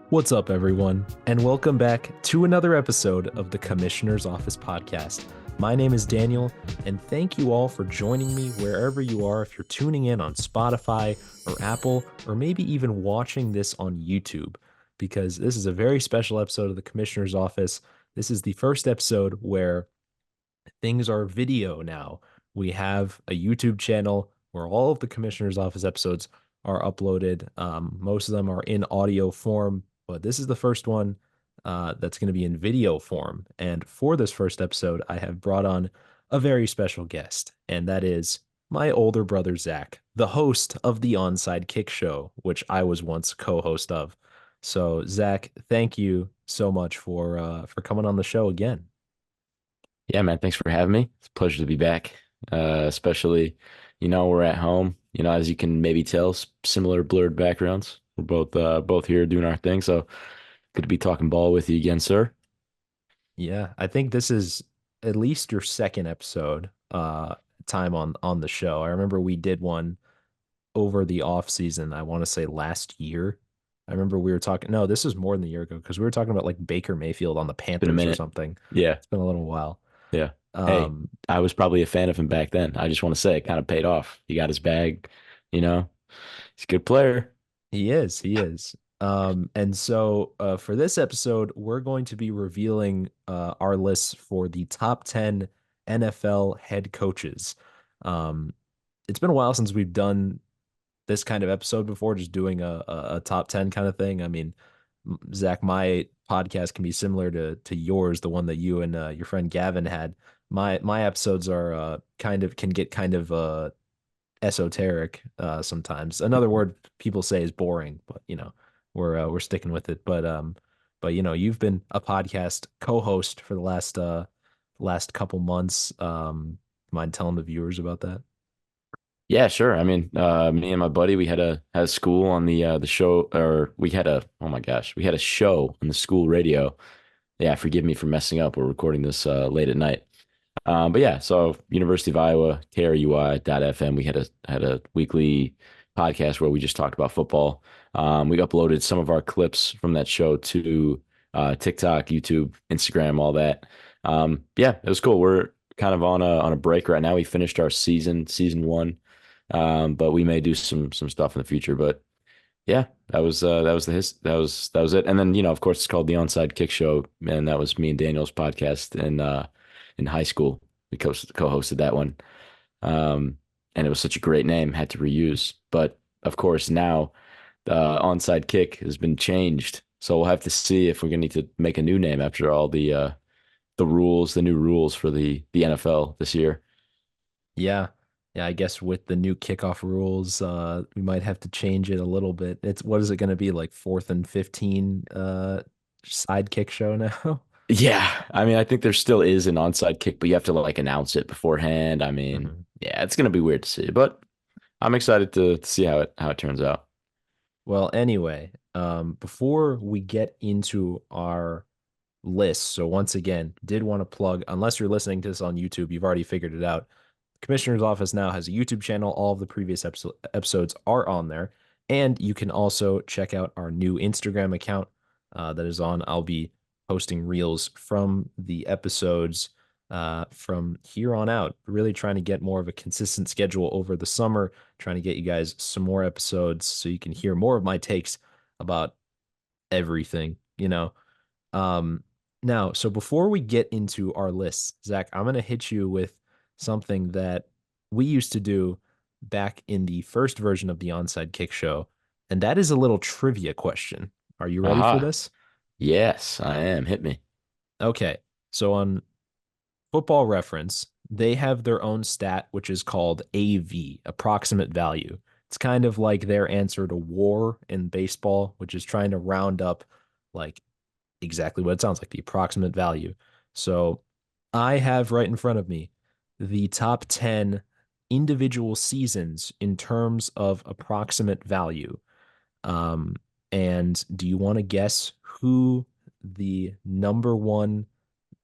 What's up, everyone, and welcome back to another episode of the Commissioner's Office podcast. My name is Daniel, and thank you all for joining me wherever you are. If you're tuning in on Spotify or Apple, or maybe even watching this on YouTube, because this is a very special episode of the Commissioner's Office. This is the first episode where things are video now. We have a YouTube channel where all of the Commissioner's Office episodes are uploaded. Most of them are in audio form, but this is the first one that's going to be in video form. And for this first episode, I have brought on a very special guest, and that is my older brother, Zach, the host of the Onside Kick Show, which I was once co-host of. So, Zach, thank you so much for coming on the show again. Yeah, man, thanks for having me. It's a pleasure to be back. Especially, we're at home. As you can maybe tell, similar blurred backgrounds. We're both here doing our thing. So good to be talking ball with you again, sir. Yeah, I think this is at least your second episode time on the show. I remember we did one over the off season, I want to say last year. I remember we were talking, no, this was more than a year ago because we were talking about like Baker Mayfield on the Been a Panthers or minute. something. Yeah, It's been a little while. yeah. Hey, Um, I was probably a fan of him back then. I just want to say it kind of paid off. He got his bag, you know. He's a good player. he is. And so for this episode, we're going to be revealing our lists for the top 10 NFL head coaches. Um, it's been a while since we've done this kind of episode before, just doing a top 10 kind of thing. I mean, Zach, my podcast can be similar to yours, the one that you and your friend Gavin had. My episodes are kind of can get kind of esoteric sometimes. Another word people say is boring, but we're sticking with it. But you've been a podcast co-host for the last couple months. Mind telling the viewers about that? Yeah, sure. I mean, me and my buddy, we had a school on the show, or we had a oh my gosh, we had a show on the school radio. Yeah, forgive me for messing up. We're recording this late at night. But yeah, so University of Iowa, KRUI.FM, we had a weekly podcast where we just talked about football. We uploaded some of our clips from that show to TikTok, YouTube, Instagram, all that. Yeah, it was cool. We're kind of on a break right now. We finished our season one, but we may do some stuff in the future. But yeah, that was it. And then of course, it's called the Onside Kick Show, and that was me and Daniel's podcast in high school. We co-hosted that one, and it was such a great name, had to reuse. But of course, now the Onside Kick has been changed, so we'll have to see if we're gonna need to make a new name after all the new rules for the NFL this year. Yeah. Yeah, I guess with the new kickoff rules, we might have to change it a little bit. It's what is it going to be like 4th and 15 side kick show now? Yeah, I mean, I think there still is an onside kick, but you have to like announce it beforehand. I mean, Mhm. yeah, it's gonna be weird to see, but I'm excited to see how it turns out. Well, anyway, before we get into our list, so once again, did want to plug, unless you're listening to this on YouTube, you've already figured it out. Commissioner's Office now has a YouTube channel. All of the previous episodes are on there. And you can also check out our new Instagram account that is on. I'll be posting reels from the episodes from here on out. Really trying to get more of a consistent schedule over the summer, trying to get you guys some more episodes so you can hear more of my takes about everything. Um, Now, so before we get into our lists, Zach, I'm gonna hit you with something that we used to do back in the first version of the Onside Kick Show, and that is a little trivia question. Are you ready for Aha. this? Yes, I am. Hit me. Okay. So on Football Reference, they have their own stat, which is called AV, approximate value. It's kind of like their answer to WAR in baseball, which is trying to round up like exactly what it sounds like, the approximate value. So I have right in front of me the top 10 individual seasons in terms of approximate value. Um, and do you want to guess who the number one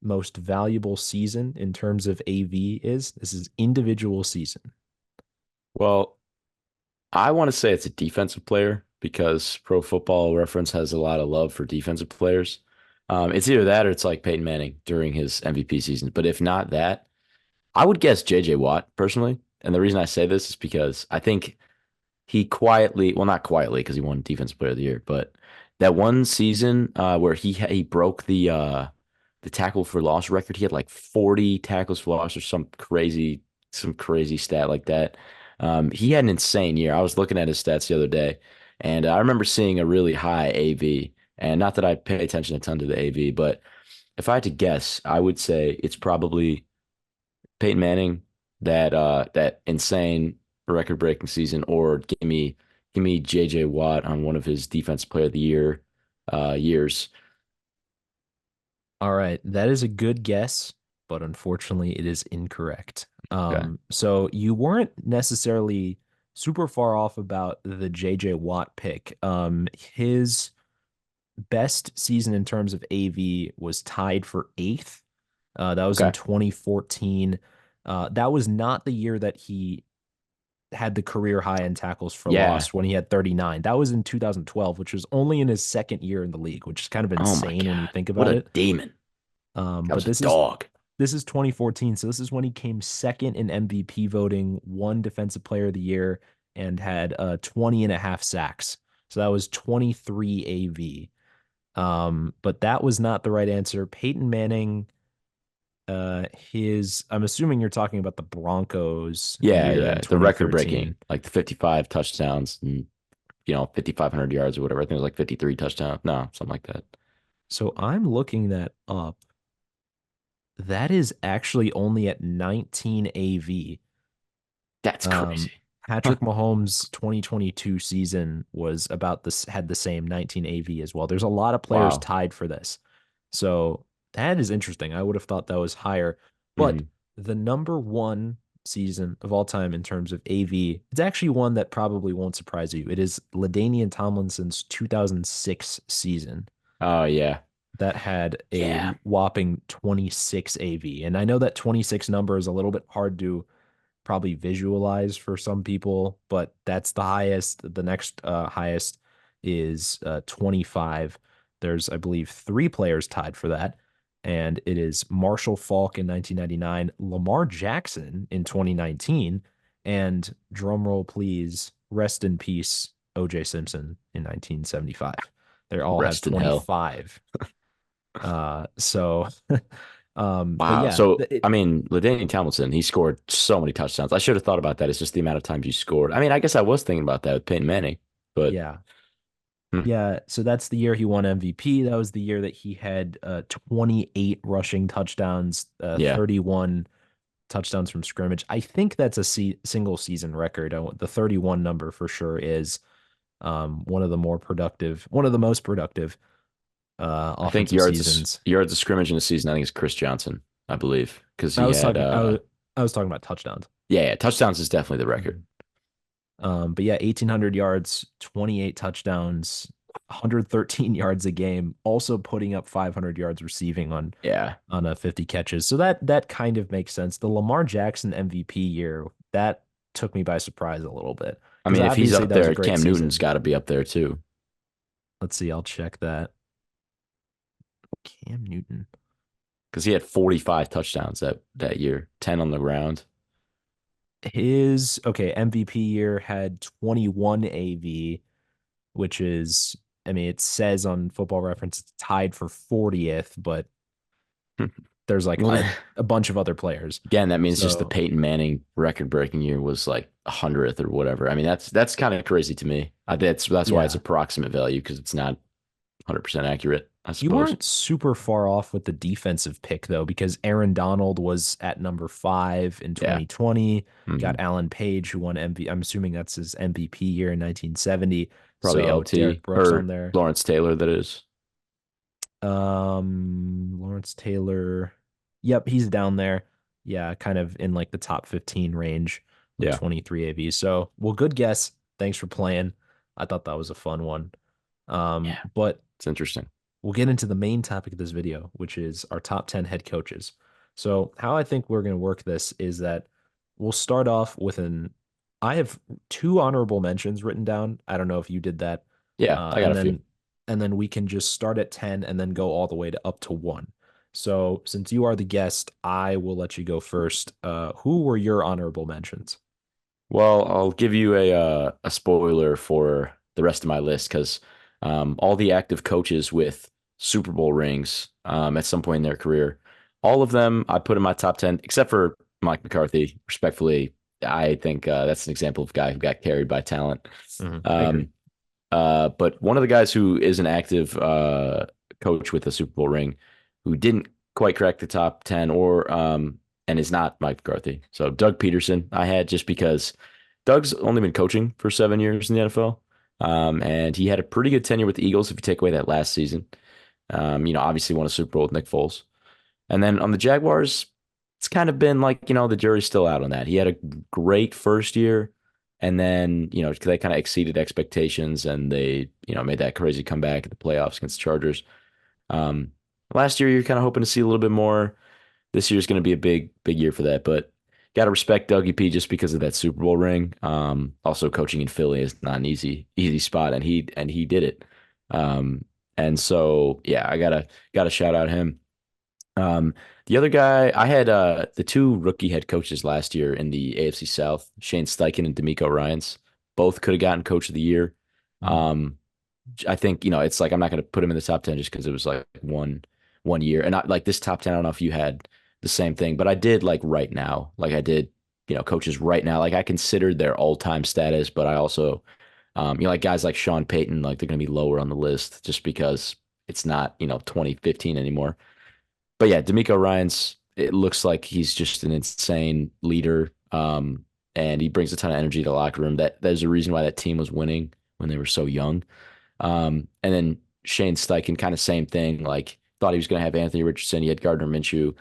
most valuable season in terms of AV is? This is individual season. Well, I want to say it's a defensive player, because Pro Football Reference has a lot of love for defensive players. It's either that or it's like Peyton Manning during his MVP season. But if not that, I would guess JJ Watt personally. And the reason I say this is because I think he quietly, well, not quietly because he won Defensive Player of the Year, but that one season where he broke the tackle for loss record, he had like 40 tackles for loss or some crazy stat like that. He had an insane year. I was looking at his stats the other day, and I remember seeing a really high AV. And not that I pay attention a ton to the AV, but if I had to guess, I would say it's probably Peyton Manning, that insane record breaking season, or give me JJ Watt on one of his defense player of the year years. All right, that is a good guess, but unfortunately, it is incorrect. Okay. So you weren't necessarily super far off about the JJ Watt pick. His best season in terms of AV was tied for eighth. That was in Okay. 2014. That was not the year that he had the career high in tackles for Yeah. loss when he had 39. That was in 2012, which was only in his second year in the league, which is kind of Oh my insane when you God. think What about a it. demon. That But was a dog. this is 2014, so this is when he came second in MVP voting, won Defensive Player of the Year, and had 20 and a half sacks. So that was 23 AV. But that was not the right answer. Peyton Manning, his I'm assuming you're talking about the Broncos Yeah, year in yeah. The record 2013. breaking, like the 55 touchdowns and 5,500 yards or whatever. I think it was like 53 touchdowns. No, something like that. So I'm looking that up. That is actually only at 19 AV. That's Um, crazy. Huh. Patrick Mahomes' 2022 season was about this, had the same 19 AV as well. There's a lot of players Wow. tied for this. So that is interesting. I would have thought that was higher. But Hmm. the number one season of all time in terms of AV, it's actually one that probably won't surprise you. It is LaDainian Tomlinson's 2006 season Oh yeah. that had a Yeah. whopping 26 AV. And I know that 26 number is a little bit hard to probably visualize for some people, but that's the highest. The next highest is 25. There's, I believe, three players tied for that. And it is Marshall Faulk in 1999, Lamar Jackson in 2019, and drumroll please, rest in peace, OJ Simpson in 1975. They all have Rest in hell. 25. So, but Wow. yeah, So, I mean, LaDainian Tomlinson, he scored so many touchdowns. I should have thought about that. It's just the amount of times you scored. I mean, I guess I was thinking about that with Peyton Manning, but yeah, hmm, yeah. So that's the year he won MVP. That was the year that he had 28 rushing touchdowns, yeah, 31 touchdowns from scrimmage. I think that's a single season record. The 31 number for sure is one of the most productive I think offensive seasons. yards of scrimmage in a season, I think it's Chris Johnson, I believe, because I he was had, talking, I was talking about touchdowns. yeah, yeah, touchdowns is definitely the record. Mhm. But yeah, 1,800 yards, 28 touchdowns, 113 yards a game, also putting up 500 yards receiving Yeah. on a 50 catches. So that kind of makes sense. The Lamar Jackson MVP year, that took me by surprise a little bit I because mean, if he's obviously up that was a there, great Cam Newton's season. got to be up there too, Let's see, I'll check that. Cam Newton. because he had 45 touchdowns that year, 10 on the ground. His MVP year had 21 AV, which is, I mean, it says on Football Reference it's tied for 40th, but there's like Well, a bunch of other players. again, that means just the So Peyton Manning record-breaking year was like 100th or whatever. I mean, that's kind of crazy to me. That's why it's yeah, approximate value because it's not 100% accurate, I you suppose. weren't super far off with the defensive pick though, because Aaron Donald was at number 5 in Yeah. 2020. Hmm. Got Alan Page, who won MVP. I'm assuming that's his MVP year in 1970. Probably So LT Derek Brooks on or there. Lawrence Taylor, that is. Lawrence Taylor. Yep, he's down there. Yeah, kind of in like the top 15 range with Yeah. 23 AV. So, well, good guess. Thanks for playing. I thought that was a fun one. Yeah. But It's interesting. we'll get into the main topic of this video, which is our top 10 head coaches. So, how I think we're going to work this is that we'll start off with I have two honorable mentions written down. I don't know if you did that. Yeah, Uh, I got and a few. then and then we can just start at 10 and then go all the way to up to 1. So since you are the guest, I will let you go first. Who were your honorable mentions? Well, I'll give you a spoiler for the rest of my list because all the active coaches with Super Bowl rings at some point in their career, all of them I put in my top 10, except for Mike McCarthy. Respectfully, I think that's an example of a guy who got carried by talent. I agree. Um, but one of the guys who is an active coach with a Super Bowl ring who didn't quite crack the top 10 or and is not Mike McCarthy. So Doug Peterson, I had just because Doug's only been coaching for 7 years in the NFL. And he had a pretty good tenure with the Eagles if you take away that last season. Obviously won a Super Bowl with Nick Foles. And then on the Jaguars, it's kind of been like, the jury's still out on that. He had a great first year, and then, they kind of exceeded expectations and they, made that crazy comeback at the playoffs against the Chargers. Um, Last year, you're kind of hoping to see a little bit more. This year's going to be a big, big year for that, but got to respect Dougie P just because of that Super Bowl ring. Also coaching in Philly is not an easy spot, and he did it. And so, yeah, I gotta shout out him. The other guy, I had the two rookie head coaches last year in the AFC South, Shane Steichen and D'Amico Ryans. Both could have gotten coach of the year. Mhm. Um, I think, it's like I'm not going to put him in the top 10 just because it was like one year. And like this top 10, I don't know if you had the same thing, but I did like right now. Like I did, coaches right now. Like I considered their all-time status, but I also like guys like Sean Payton, like they're going to be lower on the list just because it's not, 2015 anymore. But yeah, D'Amico Ryan's, it looks like he's just an insane leader. And he brings a ton of energy to the locker room. There's a reason why that team was winning when they were so young. And then Shane Steichen, kind of same thing. Like thought he was going to have Anthony Richardson. He had Gardner Minshew,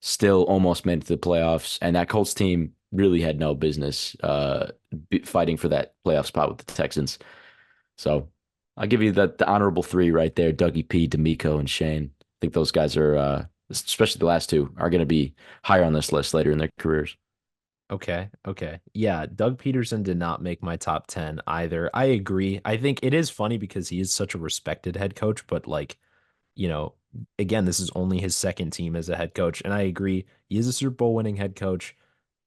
still almost made it to the playoffs. And that Colts team really had no business fighting for that playoff spot with the Texans. So I'll give you the honorable three right there: Dougie P, D'Amico, and Shane. I think those guys are, especially the last two, are going to be higher on this list later in their careers. Okay. Okay. Yeah. Doug Peterson did not make my top 10 either. I agree. I think it is funny because he is such a respected head coach, but like, you know, again, this is only his second team as a head coach. And I agree. He is a Super Bowl winning head coach,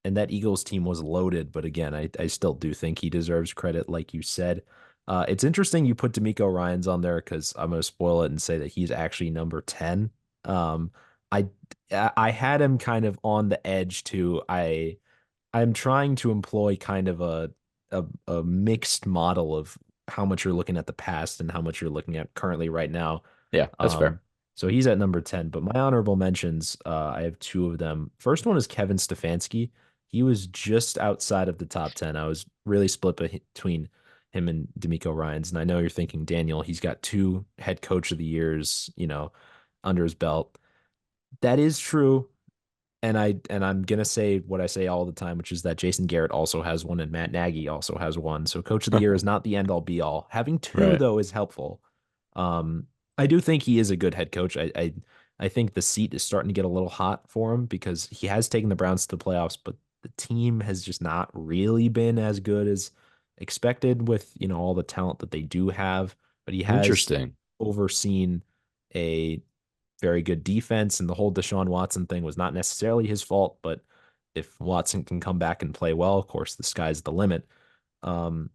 and that Eagles team was loaded. But again, I still do think he deserves credit, like you said. It's interesting you put D'Amico Ryans on there because I'm going to spoil it and say that he's actually number 10. Um, I I had him kind of on the edge too. I'm trying to employ kind of a mixed model of how much you're looking at the past and how much you're looking at currently right now. Yeah, that's Um, fair. so he's at number 10, but my honorable mentions, I have two of them. First one is Kevin Stefanski. He was just outside of the top 10. I was really split between him and D'Amico Ryans. And I know you're thinking, Daniel, he's got two head coach of the years, under his belt. That is true. And I'm gonna say what I say all the time, which is that Jason Garrett also has one and Matt Nagy also has one. So coach of the year is not the end all be all. Having two Right. though is helpful. Um, I do think he is a good head coach. I think the seat is starting to get a little hot for him because he has taken the Browns to the playoffs, but the team has just not really been as good as expected with, all the talent that they do have. But he has Interesting. overseen a very good defense, and the whole Deshaun Watson thing was not necessarily his fault, but if Watson can come back and play well, of course, the sky's the limit. Um,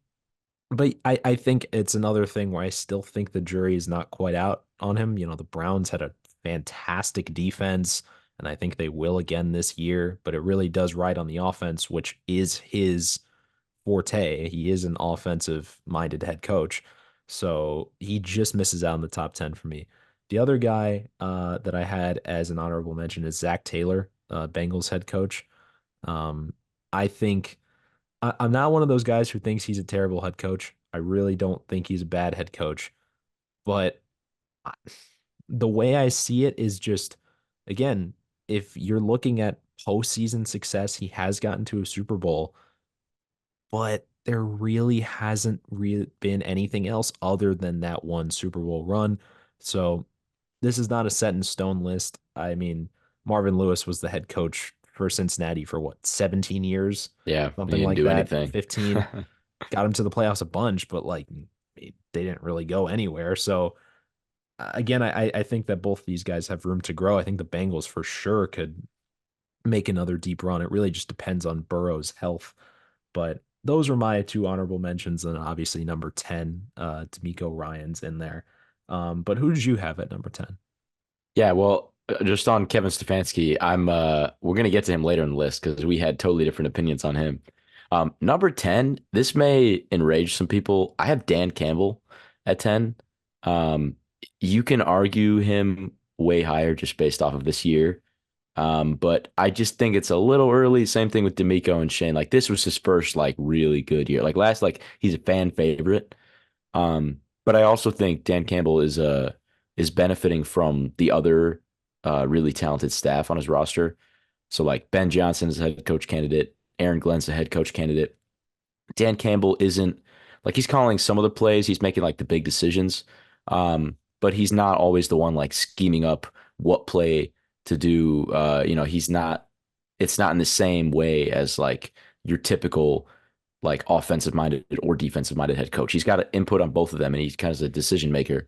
but I think it's another thing where I still think the jury is not quite out on him. The Browns had a fantastic defense, and I think they will again this year, but it really does ride on the offense, which is his forte. He is an offensive minded head coach. So he just misses out in the top 10 for me. The other guy that I had as an honorable mention is Zach Taylor, Bengals head coach. Um, I think I'm not one of those guys who thinks he's a terrible head coach. I really don't think he's a bad head coach. But I- the way I see it is just, again, if you're looking at postseason success, he has gotten to a Super Bowl, but there really hasn't been anything else other than that one Super Bowl run. So this is not a set in stone list. I mean, Marvin Lewis was the head coach for Cincinnati for what, 17 years, Yeah, he something didn't like do that, anything. 15. Got him to the playoffs a bunch, but like mean, they didn't really go anywhere. So again, I think that both these guys have room to grow. I think the Bengals for sure could make another deep run. It really just depends on Burrow's health. But those are my two honorable mentions, and obviously number 10, D'Amico Ryan's in there. But who did you have at number 10? Yeah, well, just on Kevin Stefanski, we're gonna get to him later in the list because we had totally different opinions on him. Number 10, this may enrage some people. I have Dan Campbell at 10. Um, you can argue him way higher just based off of this year. But I just think it's a little early. Same thing with D'Amico and Shane. Like this was his first like really good year. Like he's a fan favorite. But I also think Dan Campbell is benefiting from the other really talented staff on his roster. So like Ben Johnson is a head coach candidate, Aaron Glenn's a head coach candidate. Dan Campbell isn't like he's calling some of the plays, he's making like the big decisions. But he's not always the one like scheming up what play to do. He's not it's not in the same way as like your typical like offensive minded or defensive minded head coach. He's got an input on both of them and he's kind of a decision maker.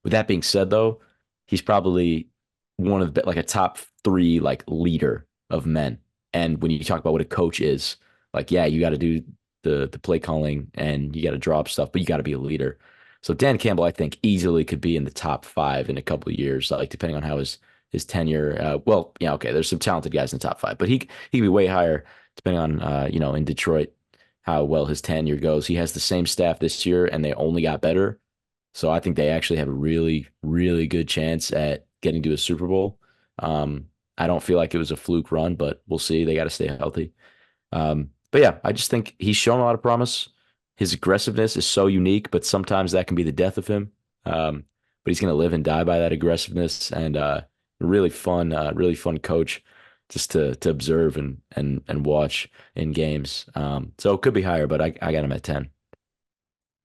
With that being said, though, he's probably one of the like a top three like leader of men. And when you talk about what a coach is, like, yeah, you got to do the play calling and you got to draw up stuff, but you got to be a leader. So Dan Campbell, I think, easily could be in the top five in a couple of years, like depending on how his tenure. Well, yeah, okay, there's some talented guys in the top five, but he could be way higher depending on in Detroit how well his tenure goes. He has the same staff this year, and they only got better. So I think they actually have a really, really good chance at getting to a Super Bowl. I don't feel like it was a fluke run, but we'll see. They got to stay healthy. But yeah, I just think he's shown a lot of promise. His aggressiveness is so unique, but sometimes that can be the death of him. But he's going to live and die by that aggressiveness, and really fun coach just to observe and watch in games. So it could be higher, but I got him at 10.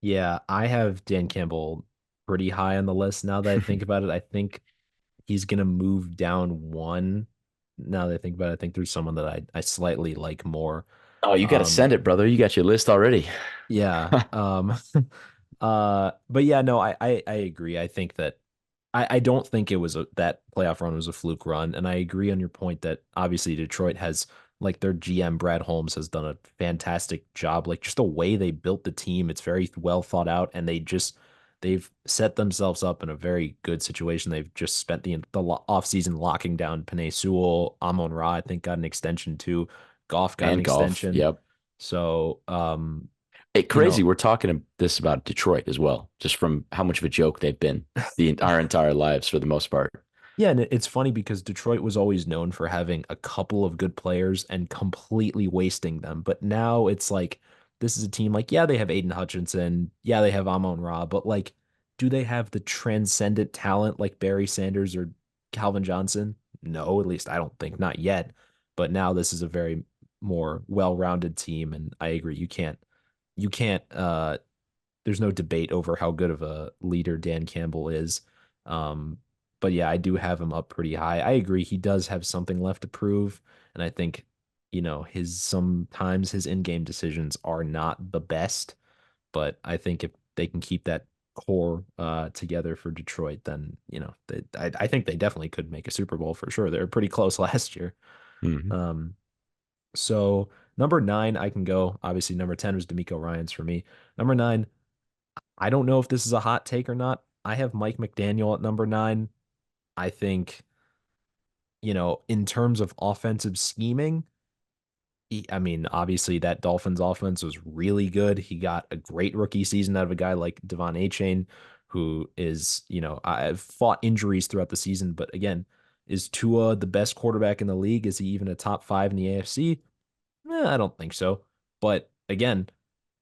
Yeah, I have Dan Campbell pretty high on the list now that I think about it. I think he's gonna move down one. Now that I think about it, I think there's someone that I slightly like more. Oh, you got to Um, send it, brother. You got your list already. yeah. But yeah, no, I agree. I think that I don't think it was that playoff run was a fluke run, and I agree on your point that obviously Detroit has like their GM Brad Holmes has done a fantastic job. Like just the way they built the team, it's very well thought out, and they've set themselves up in a very good situation. They've just spent the offseason locking down Penei Sewell, Amon Ra, I think got an extension too. Goff got an And golf. extension. Yep. So It you crazy. know, We're talking this about Detroit as well, just from how much of a joke they've been our entire lives for the most part. yeah, and it's funny because Detroit was always known for having a couple of good players and completely wasting them. But now it's like this is a team like, yeah, they have Aiden Hutchinson, yeah, they have Amon Ra, but like, do they have the transcendent talent like Barry Sanders or Calvin Johnson? No, at least I don't think, not yet. But now this is a very more well-rounded team, and I agree. You can't there's no debate over how good of a leader Dan Campbell is. Um, but yeah, I do have him up pretty high. I agree. He does have something left to prove. And I think, his sometimes his in-game decisions are not the best. But I think if they can keep that core together for Detroit, then, I think they definitely could make a Super Bowl for sure. They were pretty close last year. Mhm. Um, so number nine, I can go. Obviously, number 10 was D'Amico Ryans for me. Number nine, I don't know if this is a hot take or not. I have Mike McDaniel at number nine. I think, in terms of offensive scheming, I mean, obviously that Dolphins offense was really good. He got a great rookie season out of a guy like Devon Achane, who is, I've fought injuries throughout the season, but again, is Tua the best quarterback in the league? Is he even a top five in the AFC? I don't think so. But again,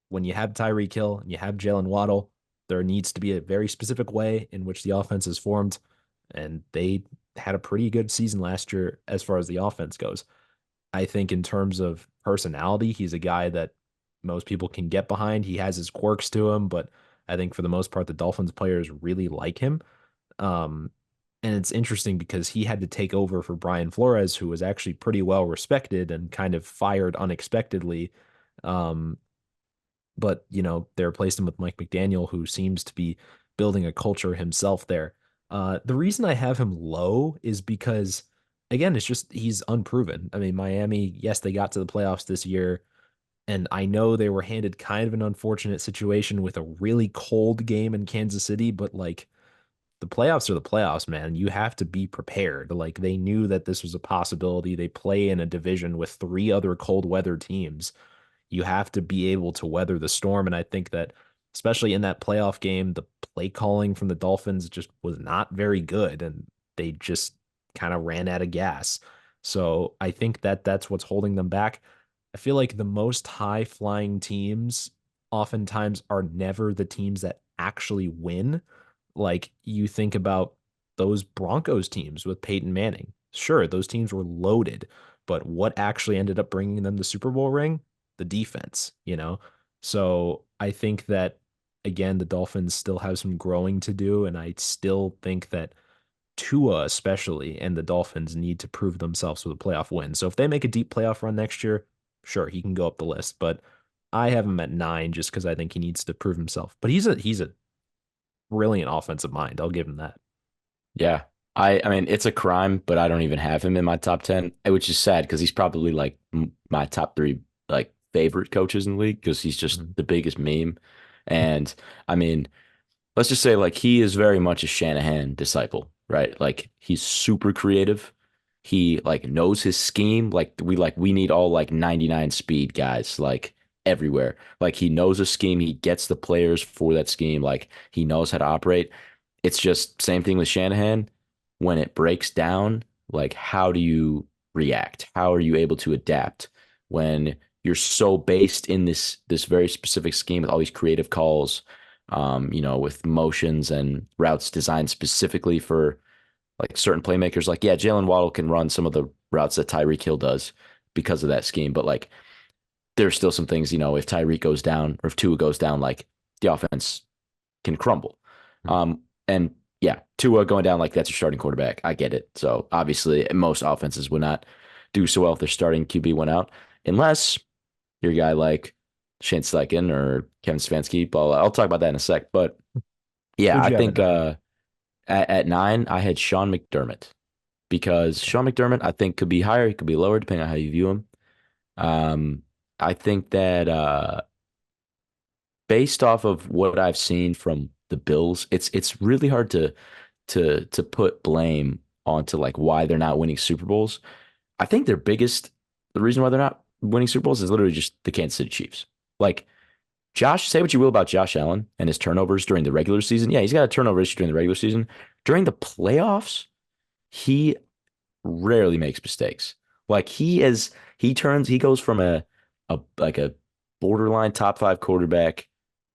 when you have Tyreek Hill and you have Jalen Waddle, there needs to be a very specific way in which the offense is formed. And they had a pretty good season last year as far as the offense goes. I think in terms of personality, he's a guy that most people can get behind. He has his quirks to him, but I think for the most part, the Dolphins players really like him. Um, and it's interesting because he had to take over for Brian Flores, who was actually pretty well respected and kind of fired unexpectedly. Um, but they replaced him with Mike McDaniel, who seems to be building a culture himself there. The reason I have him low is because, again, it's just he's unproven. I mean, Miami, yes, they got to the playoffs this year, and I know they were handed kind of an unfortunate situation with a really cold game in Kansas City, but like the playoffs are the playoffs, man. You have to be prepared. Like they knew that this was a possibility. They play in a division with three other cold weather teams. You have to be able to weather the storm. And I think that, especially in that playoff game, the play calling from the Dolphins just was not very good. And they just kind of ran out of gas. So I think that that's what's holding them back. I feel like the most high flying teams oftentimes are never the teams that actually win. Like you think about those Broncos teams with Peyton Manning. Sure, those teams were loaded, but what actually ended up bringing them the Super Bowl ring? The defense. So I think that, again, the Dolphins still have some growing to do, and I still think that Tua especially and the Dolphins need to prove themselves with a playoff win. So if they make a deep playoff run next year, sure, he can go up the list, but I have him at 9 just because I think he needs to prove himself. But he's a brilliant offensive mind. I'll give him that. Yeah. I mean, it's a crime, but I don't even have him in my top 10, which is sad because he's probably like my top three like favorite coaches in the league because he's just Mhm. the biggest meme. And I mean, let's just say like he is very much a Shanahan disciple, right? Like he's super creative. He like knows his scheme. We need all like 99 speed guys like everywhere. Like he knows a scheme. He gets the players for that scheme. Like he knows how to operate. It's just same thing with Shanahan. When it breaks down, like how do you react? How are you able to adapt when you're so based in this very specific scheme with all these creative calls, with motions and routes designed specifically for like certain playmakers. Like, yeah, Jalen Waddle can run some of the routes that Tyreek Hill does because of that scheme, but like there's still some things, if Tyreek goes down or if Tua goes down, like the offense can crumble. And yeah, Tua going down like that's your starting quarterback. I get it. So obviously, most offenses would not do so well if their starting QB went out, unless you're a guy like Shane Steichen or Kevin Stefanski. But I'll talk about that in a sec. But yeah, Who'd I you have at think 9? at 9, I had Sean McDermott because Sean McDermott, I think, could be higher. He could be lower, depending on how you view him. Um, I think that based off of what I've seen from the Bills, it's really hard to put blame onto like why they're not winning Super Bowls. I think the reason why they're not winning Super Bowls is literally just the Kansas City Chiefs. Like Josh, say what you will about Josh Allen and his turnovers during the regular season. Yeah, he's got a turnover issue during the regular season. During the playoffs, he rarely makes mistakes. Like he goes from a borderline top five quarterback,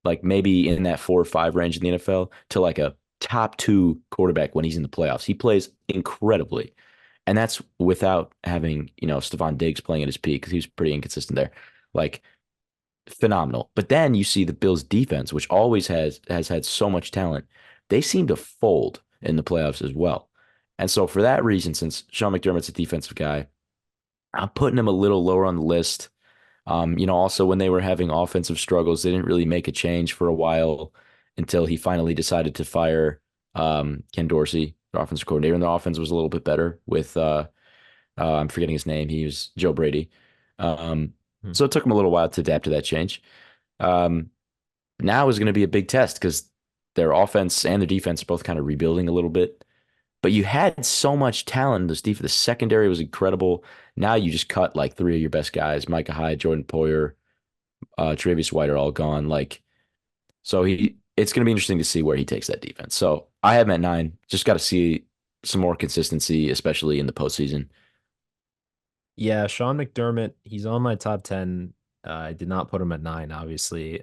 like maybe in that 4 or 5 range in the NFL, to like a top two quarterback when he's in the playoffs. He plays incredibly. And that's without having, Stephon Diggs playing at his peak because he was pretty inconsistent there. Like phenomenal. But then you see the Bills defense, which always has had so much talent. They seem to fold in the playoffs as well. And so for that reason, since Sean McDermott's a defensive guy, I'm putting him a little lower on the list. Also when they were having offensive struggles, they didn't really make a change for a while until he finally decided to fire Ken Dorsey, the offensive coordinator, and the offense was a little bit better with I'm forgetting his name. He was Joe Brady. Um, Hmm. so it took him a little while to adapt to that change. Um, Now is going to be a big test because their offense and their defense are both kind of rebuilding a little bit. But you had so much talent in this defense. The secondary was incredible. Now you just cut like 3 of your best guys: Micah Hyde, Jordan Poyer, Travis White are all gone. Like, so it's going to be interesting to see where he takes that defense. So I have him at 9. Just got to see some more consistency, especially in the postseason. Yeah, Sean McDermott, he's on my top 10. I did not put him at 9, obviously.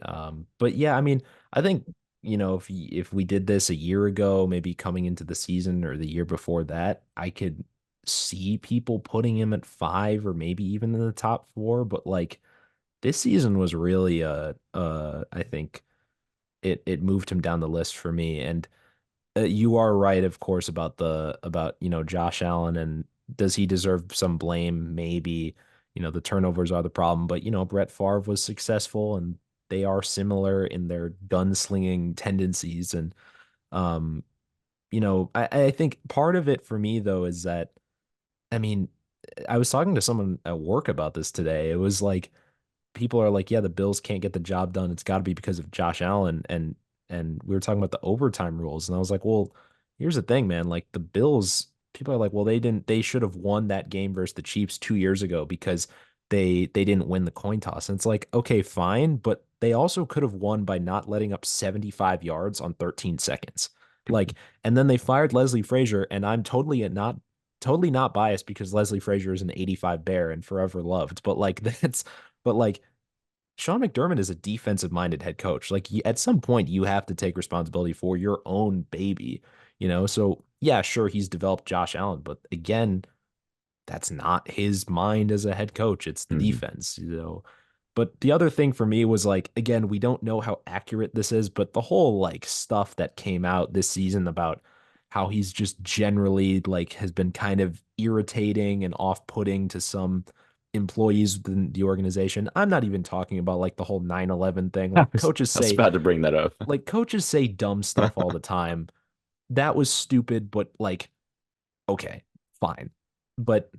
But yeah, I mean, I think, if we did this a year ago, maybe coming into the season or the year before that, I could see people putting him at 5 or maybe even in the top 4. But like this season was really I think it moved him down the list for me. And you are right, of course, about Josh Allen, and does he deserve some blame? Maybe. The turnovers are the problem, but Brett Favre was successful, and they are similar in their gunslinging tendencies. And, um, I think part of it for me, though, is that, I mean, I was talking to someone at work about this today. It was like, people are like, yeah, the Bills can't get the job done. It's got to be because of Josh Allen. And we were talking about the overtime rules. And I was like, well, here's the thing, man. Like the Bills, people are like, well, they should have won that game versus the Chiefs 2 years ago because they didn't win the coin toss. And it's like, okay, fine, but they also could have won by not letting up 75 yards on 13 seconds. Like, and then they fired Leslie Frazier, and I'm totally not biased because Leslie Frazier is an 85 Bear and forever loved. But like but like Sean McDermott is a defensive minded head coach. Like at some point you have to take responsibility for your own baby, So yeah, sure, he's developed Josh Allen, but again, that's not his mind as a head coach. It's the Mhm. defense. But the other thing for me was like, again, we don't know how accurate this is, but the whole like stuff that came out this season about how he's just generally like has been kind of irritating and off-putting to some employees within the organization. I'm not even talking about like the whole 9/11 thing. I Like was, I was about to bring that up. coaches say dumb stuff all the time. That was stupid, but like, okay, fine. But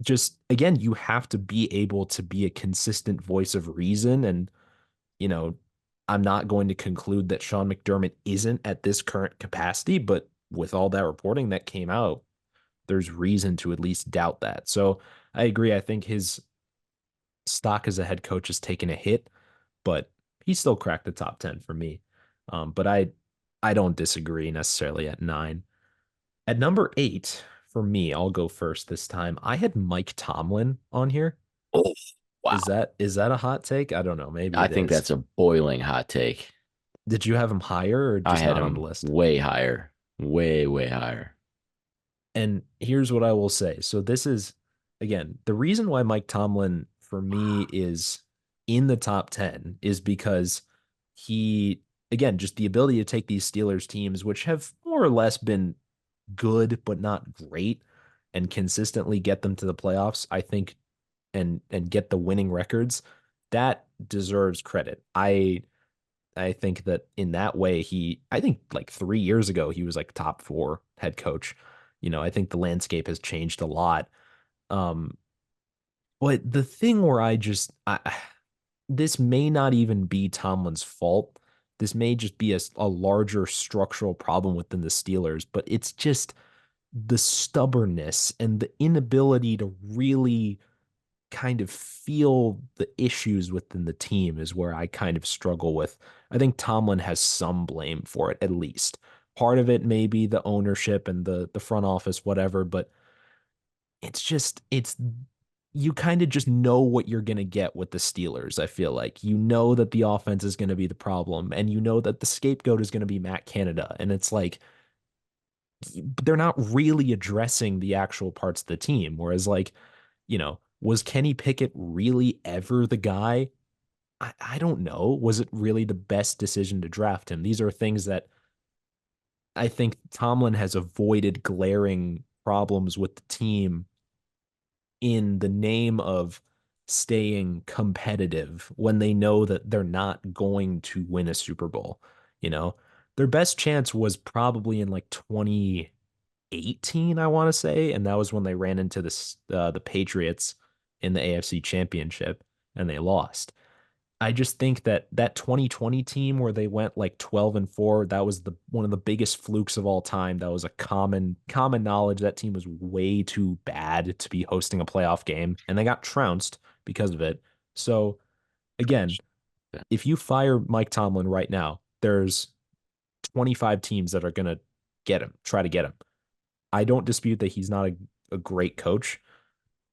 just again, you have to be able to be a consistent voice of reason. And, you know, I'm not going to conclude that Sean McDermott isn't at this current capacity, but with all that reporting that came out, there's reason to at least doubt that. So I agree. I think his stock as a head coach has taken a hit, but he still cracked the top 10 for me. But I don't disagree necessarily at 9. At number 8, for me, I'll go first this time. I had Mike Tomlin on here. Oh, Is wow. that a hot take? I don't know. Maybe I it think is. that's a boiling hot take. Did you have him higher or I just had not on the him list? way higher, way, way higher. And here's what I will say. So this is again, the reason why Mike Tomlin for me is in the top 10 is because he again, just the ability to take these Steelers teams which have more or less been good but not great and consistently get them to the playoffs, I think and get the winning records, that deserves credit. I think that in that way, I think like 3 years ago, he was like top four head coach. I think the landscape has changed a lot. Um, but the thing where this may not even be Tomlin's fault. This may just be a larger structural problem within the Steelers, but it's just the stubbornness and the inability to really kind of feel the issues within the team is where I kind of struggle with. I think Tomlin has some blame for it, at least. Part of it may be the ownership and the front office, whatever, but it's you kind of just know what you're going to get with the Steelers. I feel like you know that the offense is going to be the problem, and you know that the scapegoat is going to be Matt Canada, and it's like they're not really addressing the actual parts of the team. Whereas, like, was Kenny Pickett really ever the guy? I don't know. Was it really the best decision to draft him? These are things that I think Tomlin has avoided glaring problems with the team in the name of staying competitive when they know that they're not going to win a Super Bowl. You know, their best chance was probably in like 2018, I want to say, and that was when they ran into the Patriots in the AFC Championship and they lost. I just think that that 2020 team where they went like 12-4, that was the one of the biggest flukes of all time. That was a common knowledge that team was way too bad to be hosting a playoff game and they got trounced because of it. So again, if you fire Mike Tomlin right now, there's 25 teams that are going to try to get him. I don't dispute that he's not a great coach,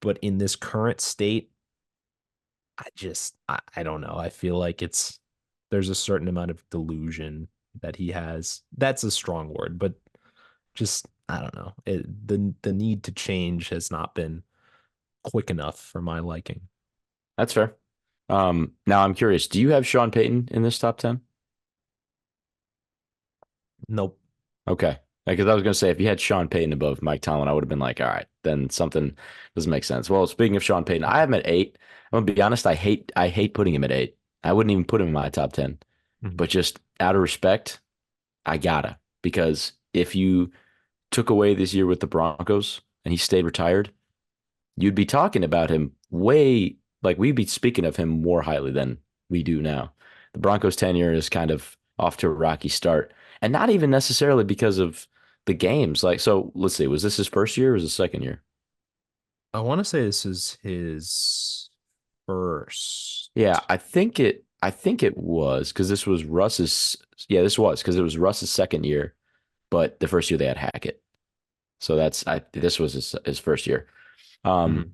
but in this current state, I don't know. I feel like there's a certain amount of delusion that he has. That's a strong word, but just I don't know. The need to change has not been quick enough for my liking. That's fair. Now I'm curious, do you have Sean Payton in this top 10? Nope. Okay. Because I was going to say, if you had Sean Payton above Mike Tomlin, I would have been like, all right, then something doesn't make sense. Well, speaking of Sean Payton, I have him at 8. I'm gonna be honest, I hate putting him at 8. I wouldn't even put him in my top 10, Mhm. but just out of respect, I gotta. Because if you took away this year with the Broncos and he stayed retired, you'd be talking about him way, like we'd be speaking of him more highly than we do now. The Broncos tenure is kind of off to a rocky start, and not even necessarily because of the games. Like, so let's see, was this his first year or was it second year? I want to say this is his first. Yeah, I think it was because this was Russ's. Yeah, this was because it was Russ's second year, but the first year they had Hackett. So this was his first year. Um, Mhm.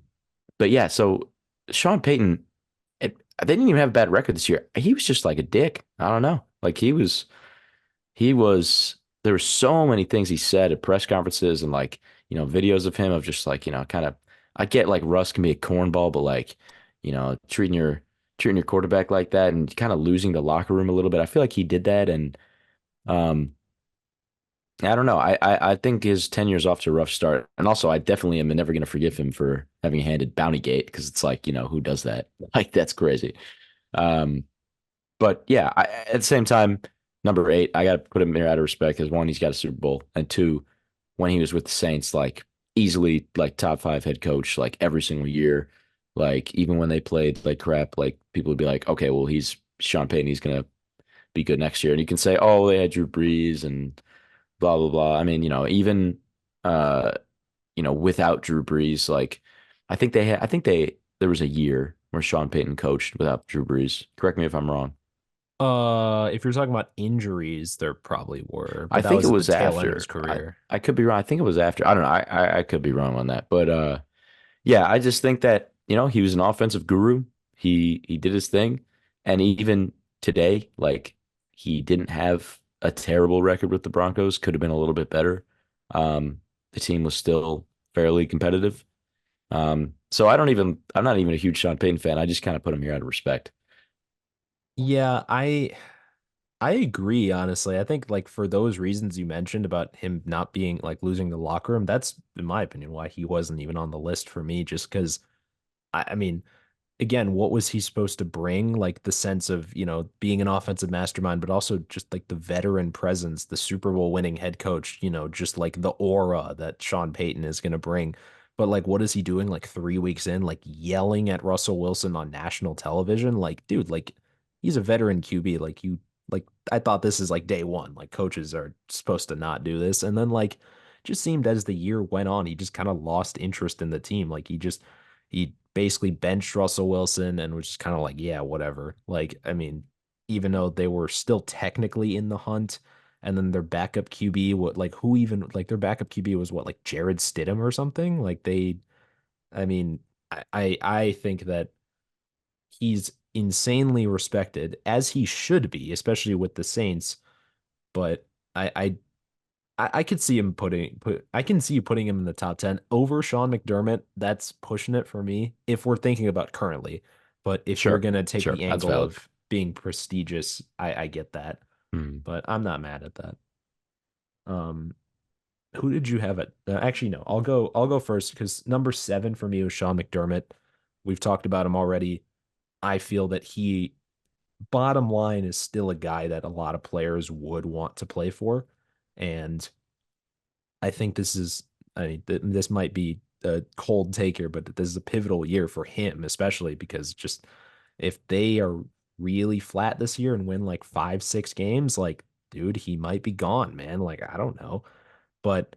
but yeah, so Sean Payton, they didn't even have a bad record this year. He was just like a dick. I don't know. Like he was there were so many things he said at press conferences and like, videos of him of just like, kind of I get like Russ can be a cornball, but like, treating your quarterback like that and kind of losing the locker room a little bit. I feel like he did that and um I don't know. I think his tenure's off to a rough start. And also I definitely am never gonna forgive him for having handed Bounty Gate because it's like, who does that? Like that's crazy. Um but yeah, at the same time, number 8, I got to put him there out of respect because one, he's got a Super Bowl, and two, when he was with the Saints, like easily like top 5 head coach, like every single year. Like even when they played like crap, like people would be like, okay, well he's Sean Payton, he's gonna be good next year, and you can say, oh, they had Drew Brees and blah blah blah. I mean, even uh, without Drew Brees, like I think there was a year where Sean Payton coached without Drew Brees. Correct me if I'm wrong. If you're talking about injuries, there probably were, I but that think it was at the was tail end of his after. I career. I could be wrong. I think it was after. I don't know. I could be wrong on that. But yeah, I just think that, he was an offensive guru. He did his thing. And even today, like he didn't have a terrible record with the Broncos. Could have been a little bit better. The team was still fairly competitive. So I'm not even a huge Sean Payton fan. I just kind of put him here out of respect. Yeah, I agree, honestly. I think like for those reasons you mentioned about him not being like losing the locker room, that's in my opinion why he wasn't even on the list for me, just because I mean, again, what was he supposed to bring? Like the sense of, being an offensive mastermind, but also just like the veteran presence, the Super Bowl winning head coach, just like the aura that Sean Payton is going to bring. But like, what is he doing like 3 weeks in, like yelling at Russell Wilson on national television? Like, dude, like he's a veteran QB. Like, I thought this is like day one. Like, coaches are supposed to not do this. And then, like, just seemed as the year went on, he just kind of lost interest in the team. Like, he basically benched Russell Wilson and was just kind of like, yeah, whatever. Like, I mean, even though they were still technically in the hunt, and then their backup QB, what like who even like their backup QB was what like Jared Stidham or something? Like I mean, I think that he's insanely respected as he should be, especially with the Saints. But I I I could see him I can see you putting him in the top 10 over Sean McDermott. That's pushing it for me if we're thinking about currently. But if you're Sure. gonna take Sure. the That's angle valid. of being prestigious, I get that. Hmm. But I'm not mad at that. Um, who did you have it? Actually, no, I'll go first because number 7 for me was Sean McDermott. We've talked about him already. I feel that he bottom line is still a guy that a lot of players would want to play for. And I think I mean, this might be a cold take here, but this is a pivotal year for him, especially because just if they are really flat this year and win like 5, 6 games, like, dude, he might be gone, man. Like, I don't know. But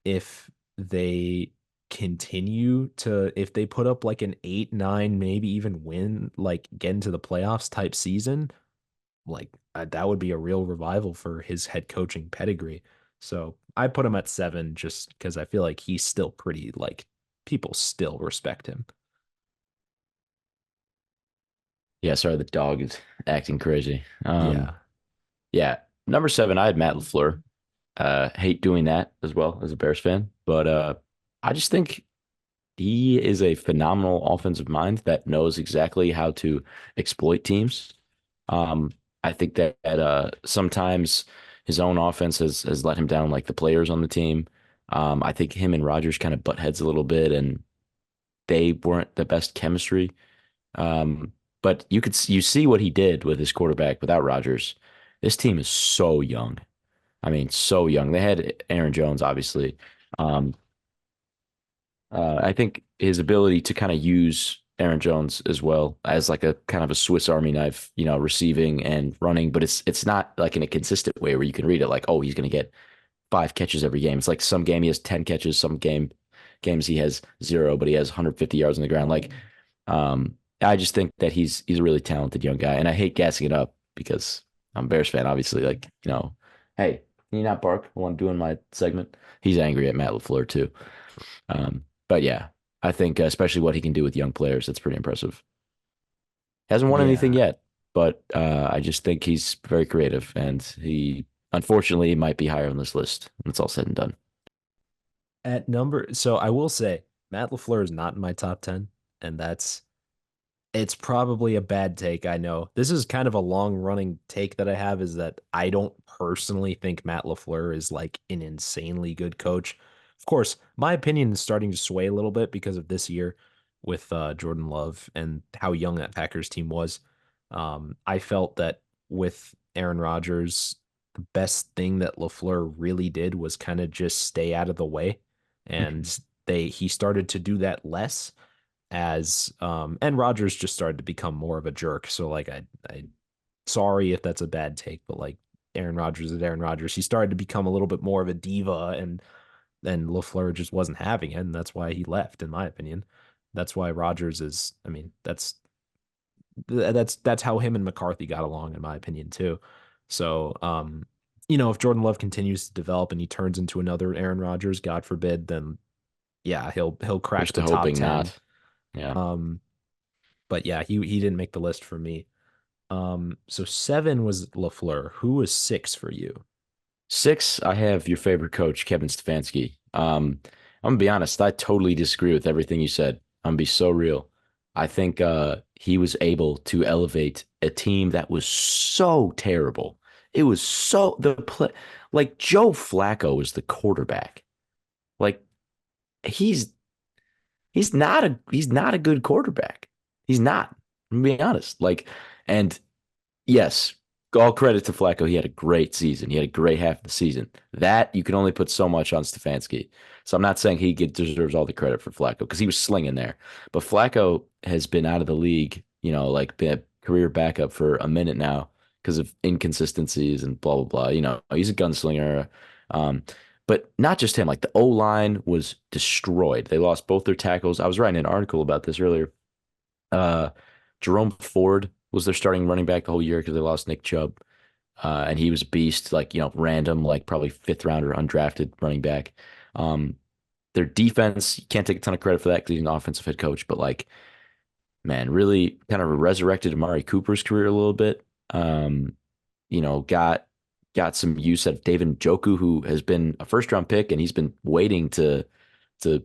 if they if they put up like an 8, 9, maybe even win, like get into the playoffs type season, like that would be a real revival for his head coaching pedigree. So I put him at 7 just because I feel like he's still pretty like people still respect him. Yeah, sorry, the dog is acting crazy. Yeah. Yeah, number 7, I had Matt LaFleur. Hate doing that as well as a Bears fan, but I just think he is a phenomenal offensive mind that knows exactly how to exploit teams. Um, I think that sometimes his own offense has let him down, like the players on the team. I think him and Rodgers kind of butt heads a little bit, and they weren't the best chemistry. Um, But you see what he did with his quarterback without Rodgers. This team is so young. I mean, so young. They had Aaron Jones, obviously. Um, I think his ability to kind of use Aaron Jones as well as like a kind of a Swiss Army knife, receiving and running, but it's not like in a consistent way where you can read it like, oh, he's going to get 5 catches every game. It's like some game he has 10 catches, some games he has zero, but he has 150 yards on the ground. Like, I just think that he's a really talented young guy, and I hate gassing it up because I'm a Bears fan, obviously. Like, hey, can you not bark while I'm doing my segment? He's angry at Matt LaFleur too. But yeah, I think especially what he can do with young players, that's pretty impressive. Hasn't won anything Yeah. yet, but I just think he's very creative, and he unfortunately might be higher on this list when it's all said and done. So I will say Matt LaFleur is not in my top 10, and it's probably a bad take. I know this is kind of a long running take that I have is that I don't personally think Matt LaFleur is like an insanely good coach. Of course, my opinion is starting to sway a little bit because of this year with Jordan Love and how young that Packers team was. I felt that with Aaron Rodgers, the best thing that LaFleur really did was kind of just stay out of the way. And he started to do that less as and Rodgers just started to become more of a jerk. So like I sorry if that's a bad take, but like Aaron Rodgers is Aaron Rodgers. He started to become a little bit more of a diva and then LaFleur just wasn't having it, and that's why he left, in my opinion. That's why Rodgers is, I mean, that's how him and McCarthy got along, in my opinion, too. So if Jordan Love continues to develop and he turns into another Aaron Rodgers, God forbid, then yeah, he'll Here's crack the to top hoping 10. not. Yeah. Um, but yeah, he didn't make the list for me. So 7 was LaFleur. Who was 6 for you? 6, I have your favorite coach, Kevin Stefanski. I'm gonna be honest, I totally disagree with everything you said. I'm gonna be so real. I think he was able to elevate a team that was so terrible. It was so the play like Joe Flacco was the quarterback. Like he's he's not a good quarterback. He's not. I'm being honest. Like, and yes, all credit to Flacco. He had a great season. He had a great half of the season. That you can only put so much on Stefanski. So I'm not saying deserves all the credit for Flacco because he was slinging there. But Flacco has been out of the league, like been a career backup for a minute now because of inconsistencies and blah blah blah. He's a gunslinger. Um, but not just him. Like the O line was destroyed. They lost both their tackles. I was writing an article about this earlier. Uh, Jerome Ford was their starting running back the whole year because they lost Nick Chubb. And he was a beast, like, random, like probably fifth rounder, undrafted running back. Um, their defense, you can't take a ton of credit for that because he's an offensive head coach, but like, man, really kind of resurrected Amari Cooper's career a little bit. Um, got some use out of David Njoku, who has been a first round pick, and he's been waiting to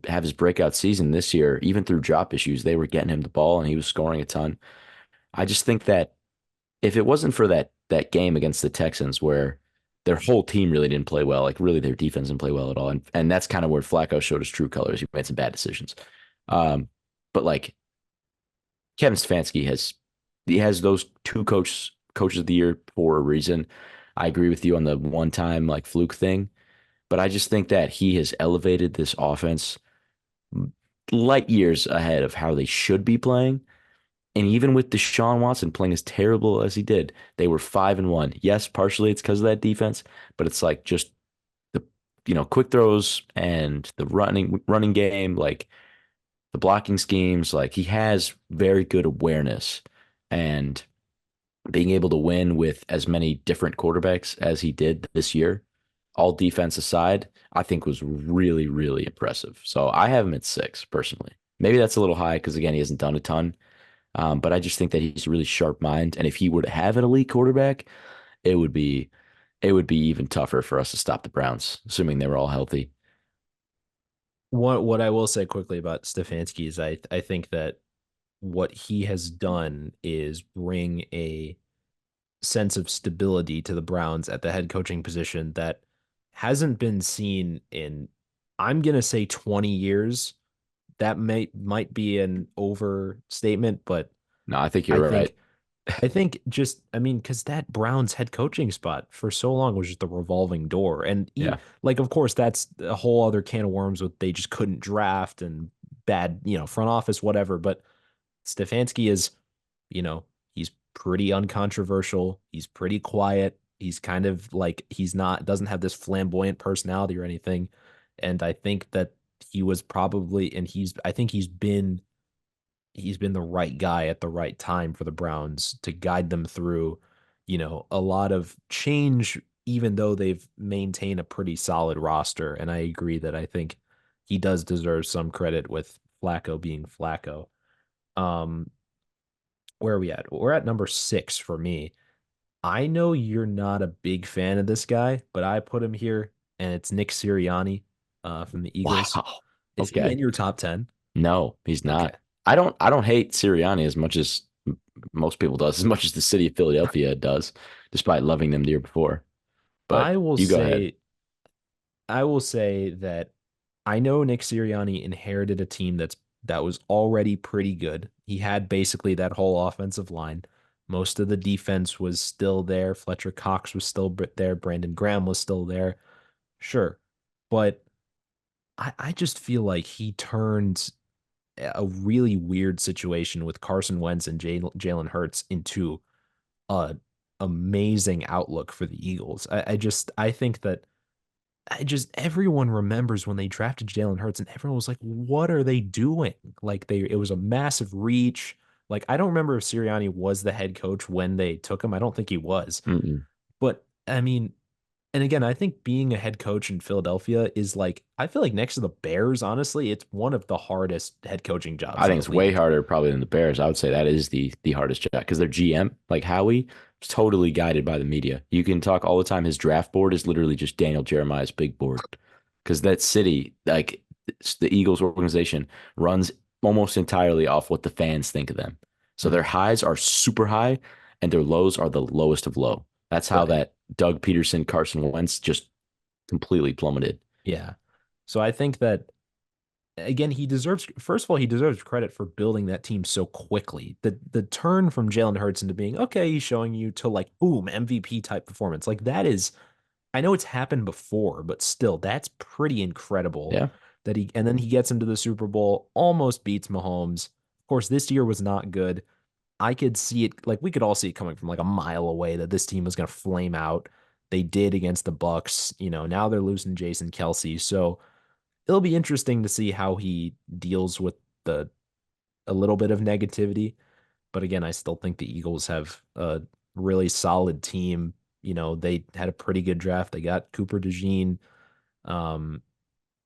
have his breakout season this year, even through drop issues. They were getting him the ball and he was scoring a ton. I just think that if it wasn't for that game against the Texans where their whole team really didn't play well, like really their defense didn't play well at all, and that's kind of where Flacco showed his true colors. He made some bad decisions, um, but like Kevin Stefanski he has those two coaches of the year for a reason. I agree with you on the one time like fluke thing, but I just think that he has elevated this offense light years ahead of how they should be playing. And even with Deshaun Watson playing as terrible as he did, they were 5-1. Yes, partially it's because of that defense, but it's like just the quick throws and the running game, like the blocking schemes. Like he has very good awareness, and being able to win with as many different quarterbacks as he did this year, all defense aside, I think was really, really impressive. So I have him at 6 personally. Maybe that's a little high because again, he hasn't done a ton. But I just think that he's a really sharp mind, and if he were to have an elite quarterback, it would be it would be even tougher for us to stop the Browns, assuming they were all healthy. What I will say quickly about Stefanski is I think that what he has done is bring a sense of stability to the Browns at the head coaching position that hasn't been seen in, I'm gonna say, 20 years. That might be an overstatement, but No, I think I you're right. think I think just, I mean, because that Browns head coaching spot for so long was just a revolving door. And Yeah. like, of course, that's a whole other can of worms with they just couldn't draft and bad, front office, whatever. But Stefanski is, you know, he's pretty uncontroversial. He's pretty quiet. He's kind of like, doesn't have this flamboyant personality or anything. And I think that he was probably, and I think he's been the right guy at the right time for the Browns to guide them through, a lot of change, even though they've maintained a pretty solid roster. And I agree that I think he does deserve some credit with Flacco being Flacco. Um, where are we at? We're at number 6 for me. I know you're not a big fan of this guy, but I put him here, and it's Nick Sirianni, from the Eagles. Wow. Is he Okay. in your top 10? No, he's Okay. not. I don't hate Sirianni as much as most people does, as much as the city of Philadelphia does, despite loving them the year before. But I will you go ahead. say I will say that I know Nick Sirianni inherited a team that was already pretty good. He had basically that whole offensive line. Most of the defense was still there. Fletcher Cox was still there. Brandon Graham was still there. Sure. But I just feel like he turned a really weird situation with Carson Wentz and Jalen Hurts into a amazing outlook for the Eagles. I think that everyone remembers when they drafted Jalen Hurts, and everyone was like, "What are they doing?" Like it was a massive reach. Like I don't remember if Sirianni was the head coach when they took him. I don't think he was, Mm-mm. but I mean, and again, I think being a head coach in Philadelphia is like I feel like next to the Bears, honestly, it's one of the hardest head coaching jobs I in think the it's way league. harder probably than the Bears. I would say that is the hardest job because their GM, like Howie, is totally guided by the media. You can talk all the time. His draft board is literally just Daniel Jeremiah's big board because that city, like the Eagles organization, runs almost entirely off what the fans think of them. So their Mm, highs are super high and their lows are the lowest of low. That's how right. that Doug Peterson, Carson Wentz just completely plummeted. Yeah. So I think that again, first of all, he deserves credit for building that team so quickly. The turn from Jalen Hurts into being okay, he's showing you to like boom, MVP type performance. Like that is, I know it's happened before, but still, that's pretty incredible Yeah. and then he gets him to the Super Bowl, almost beats Mahomes. Of course, this year was not good. I could see it, like we could all see it coming from like a mile away that this team was going to flame out. They did against the Bucks. Now they're losing Jason Kelsey. So it'll be interesting to see how he deals with the a little bit of negativity. But again, I still think the Eagles have a really solid team. They had a pretty good draft. They got Cooper DeJean. Um,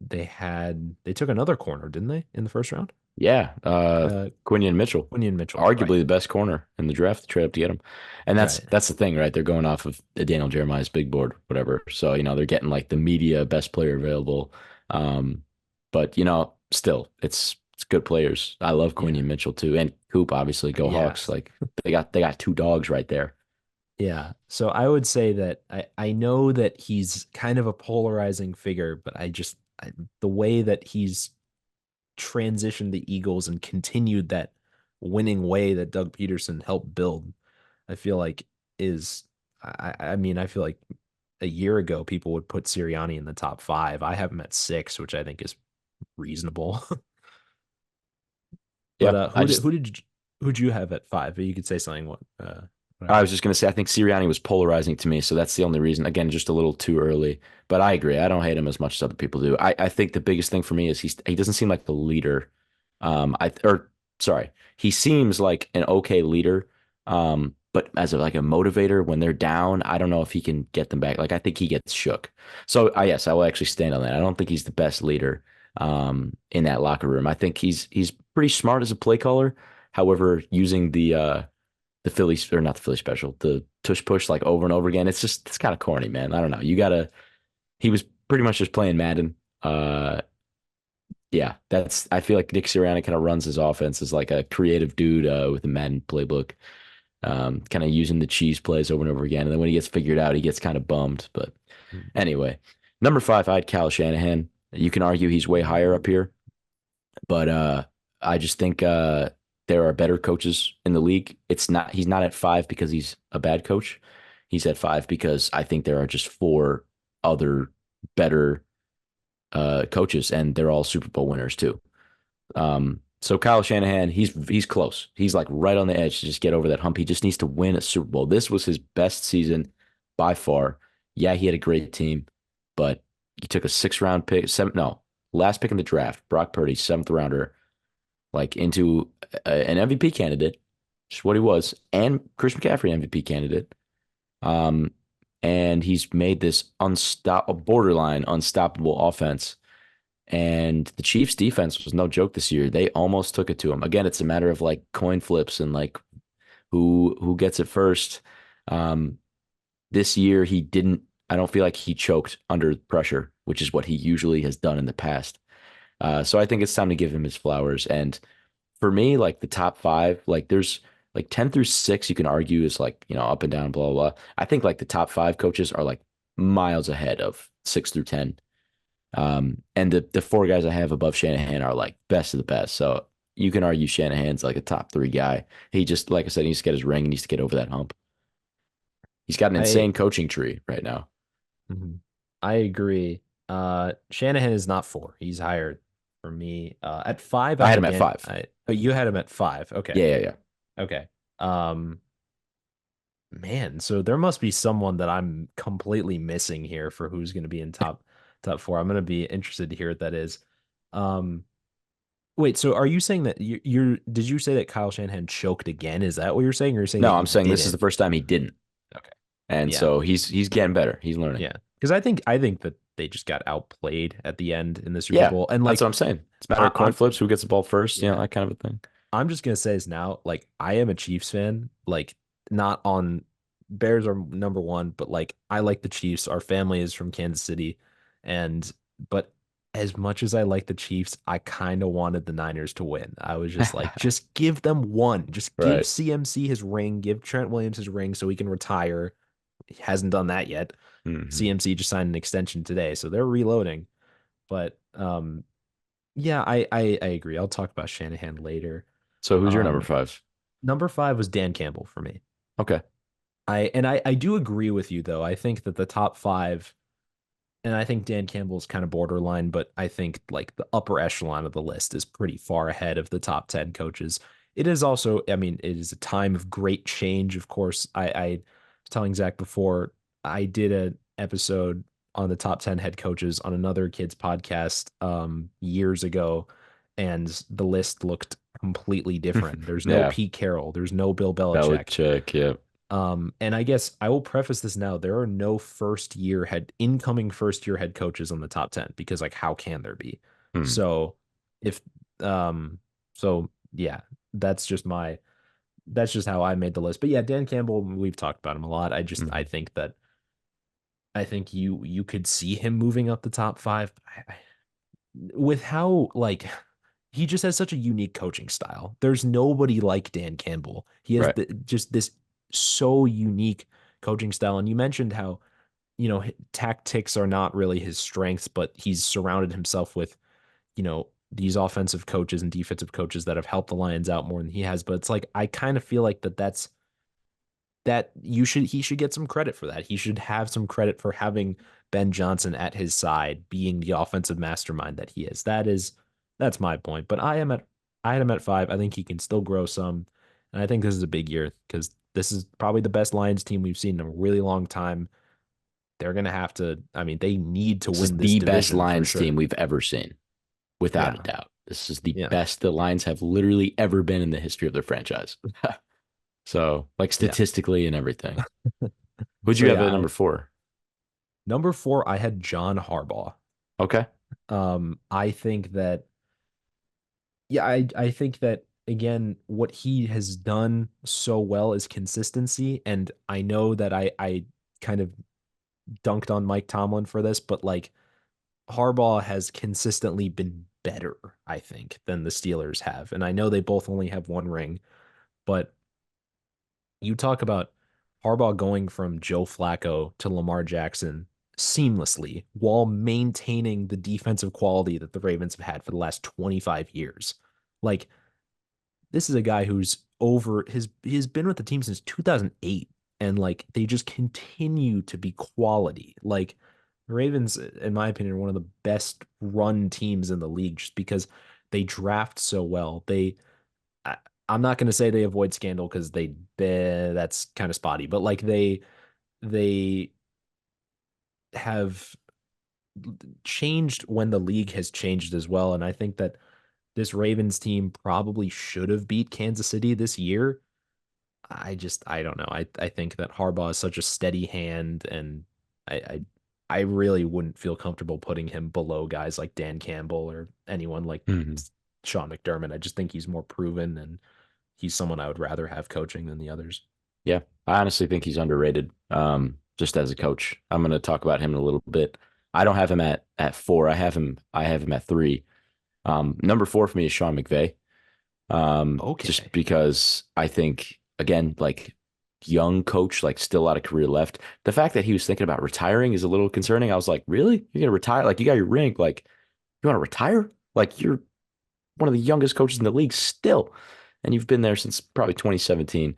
they took another corner, didn't they, in the first round? Yeah, Uh, Quinion Mitchell, Quinion Mitchell, right? arguably the best corner in the draft, trade up to get him, and that's Right. that's the thing, right? They're going off of Daniel Jeremiah's big board, whatever. So they're getting like the media best player available, um, but still, it's good players. I love Yeah. Quinion Mitchell too, and Coop, obviously, go Yeah. Hawks. Like they got two dogs right there. Yeah. So I would say that I know that he's kind of a polarizing figure, but the way that he's transitioned the Eagles and continued that winning way that Doug Peterson helped build, I feel like is I mean, I feel like a year ago people would put Sirianni in the top 5. I have him at 6, which I think is reasonable. But Yeah, I just who'd you have at 5? You could say something I whatever. was just going to say, I think Sirianni was polarizing to me, so that's the only reason. Again, just a little too early, but I agree. I don't hate him as much as other people do. I think the biggest thing for me is he doesn't seem like the leader. Sorry, he seems like an okay leader, but as like a motivator when they're down, I don't know if he can get them back. Like I think he gets shook. So yes, I will actually stand on that. I don't think he's the best leader in that locker room. I think he's pretty smart as a play caller. However, using the Philly or not the Philly special, the tush push like over and over again. It's kind of corny, man. I don't know. He was pretty much just playing Madden. Uh, yeah, I feel like Nick Sirianni kind of runs his offense as like a creative dude with a Madden playbook, kind of using the cheese plays over and over again. And then when he gets figured out, he gets kind of bummed. But anyway, number 5, I had Kyle Shanahan. You can argue he's way higher up Ooh. here, but I just think. there are better coaches in the league. He's not at five because he's a bad coach. He's at five because I think there are just four other better coaches, and they're all Super Bowl winners too. So Kyle Shanahan, he's close. He's like right on the edge to just get over that hump. He just needs to win a Super Bowl. This was his best season by far. Yeah, he had a great team, but he took a 6th round pick, last pick in the draft, Brock Purdy, 7th rounder, like into an MVP candidate, which is what he was, and Chris McCaffrey MVP candidate. Um, and he's made this borderline unstoppable offense. And the Chiefs defense was no joke this year. They almost took it to him. Again, it's a matter of like coin flips and like who gets it first. Um, this year he didn't. I don't feel like he choked under pressure, which is what he usually has done in the past. So I think it's time to give him his flowers. And for me, like the top five, like there's like 10 through 6, you can argue is like, up and down, blah, blah, blah. I think like the top five coaches are like miles ahead of 6 through 10. And the four guys I have above Shanahan are like best of the best. So you can argue Shanahan's like a top 3 guy. He just, like I said, he needs to get his ring. He needs to get over that hump. He's got an I insane coaching tree right now. Mhm. I agree. Shanahan is not 4. He's higher for me. At 5, I I had had him at Dan. 5. Oh, you had him at 5. Okay. Yeah, yeah, yeah. Okay. Um, man, so there must be someone that I'm completely missing here for who's going to be in top 4. I'm going to be interested to hear what that is. Um, wait, so are you saying that did you say that Kyle Shanahan choked again? Is that what you're saying, or you're saying No, that he I'm saying this is the didn't? first time he didn't. Okay. And Yeah. so he's getting better. He's learning. Yeah. Because I think that they just got outplayed at the end in the Super Yeah, Bowl. And that's like what I'm saying. It's a matter I, of coin I'm flips, who gets the ball first, yeah. that kind of a thing. I'm just gonna say this now. Like I am a Chiefs fan. Like not on Bears are number one, but like I like the Chiefs. Our family is from Kansas City. And but as much as I like the Chiefs, I kind of wanted the Niners to win. I was just like, just give them one. Just give Right. CMC his ring, give Trent Williams his ring so he can retire. He hasn't done that yet. Hmm. CMC just signed an extension today, so they're reloading. But yeah, I agree. I'll talk about Shanahan later. So who's your number Um, 5? number 5 was Dan Campbell for me. Okay. I do agree with you though. I think that the top 5, and I think Dan Campbell's kind of borderline, but I think like the upper echelon of the list is pretty far ahead of the top 10 coaches. It is also, I mean, it is a time of great change. Of course, I was telling Zach before, I did an episode on the top 10 head coaches on another kid's podcast years ago, and the list looked completely different. There's no Yeah. Pete Carroll, there's no Bill Belichick. Belichick. Yeah. And I guess I will preface this now. There are no incoming first year head coaches on the top 10 because like how can there be? Hmm. So if so yeah, that's just how I made the list. But yeah, Dan Campbell, we've talked about him a lot. I Hmm. think that I think you could see him moving up the top 5 with how like he just has such a unique coaching style. There's nobody like Dan Campbell. He has Right. just this so unique coaching style. And you mentioned how, tactics are not really his strengths, but he's surrounded himself with, these offensive coaches and defensive coaches that have helped the Lions out more than he has. But it's like I kind of feel like that he should get some credit for that. He should have some credit for having Ben Johnson at his side, being the offensive mastermind that he is. That's my point. But I had him at 5. I think he can still grow some. And I think this is a big year because this is probably the best Lions team we've seen in a really long time. They're gonna have to, I mean, they need to This is win this the best division for Lions team sure. we've ever seen, without a Yeah. doubt. This is the Yeah. best the Lions have literally ever been in the history of their franchise. So, like Yeah. statistically and everything. Who'd So you have yeah, at number 4? number 4, I had John Harbaugh. Okay. I think that Yeah, I think that again, what he has done so well is consistency. And I know that I kind of dunked on Mike Tomlin for this, but like Harbaugh has consistently been better, I think, than the Steelers have. And I know they both only have one ring, but you talk about Harbaugh going from Joe Flacco to Lamar Jackson seamlessly while maintaining the defensive quality that the Ravens have had for the last 25 years. Like this is a guy who's over his he's been with the team since 2008, and like they just continue to be quality. Like the Ravens, in my opinion, are one of the best run teams in the league just because they draft so well. I, I'm not going to say they avoid scandal because that's kind of spotty, but like they have changed when the league has changed as well. And I think that this Ravens team probably should have beat Kansas City this year. I don't know. I think that Harbaugh is such a steady hand, and I, I I really wouldn't feel comfortable putting him below guys like Dan Campbell or anyone like Mhm. Sean McDermott. I just think he's more proven, and he's someone I would rather have coaching than the others. Yeah, I honestly think he's underrated. Just as a coach, I'm going to talk about him in a little bit. I don't have him at four. I have him at three. Number four for me is Sean McVay. Just Okay. because I think again, like young coach, like still a lot of career left. The fact that he was thinking about retiring is a little concerning. I was like, really? You're gonna retire? Like you got your ring. Like you want to retire? Like you're one of the youngest coaches in the league still, and you've been there since probably 2017.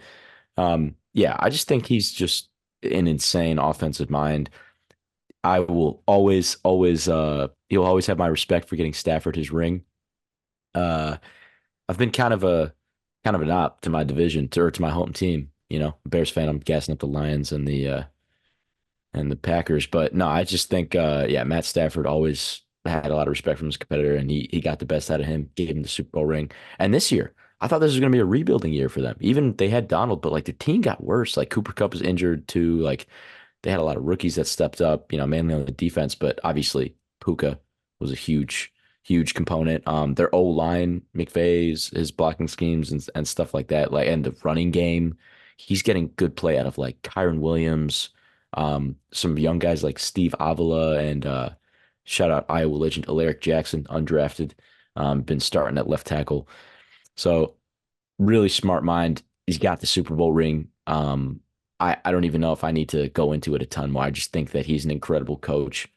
Yeah, I just think he's just an insane offensive mind. I will he'll always have my respect for getting Stafford his ring. Uh, I've been kind of an op to my division or to my home team. Bears fan. I'm gassing up the Lions and the Packers, but no, I just think yeah, Matt Stafford always had a lot of respect from his competitor, and he got the best out of him, gave him the Super Bowl ring. And this year, I thought this was going to be a rebuilding year for them. Even they had Donald, but like the team got worse. Like Cooper Kupp was injured too. Like they had a lot of rookies that stepped up, mainly on the defense, but obviously Puka was a huge component. Their O line, McVay's, his blocking schemes and stuff like that, like and the running game, he's getting good play out of like Kyron Williams, some young guys like Steve Avila and shout out Iowa legend Alaric Jackson, undrafted, been starting at left tackle. So really smart mind. He's got the Super Bowl ring. I don't even know if I need to go into it a ton more. I just think that he's an incredible coach.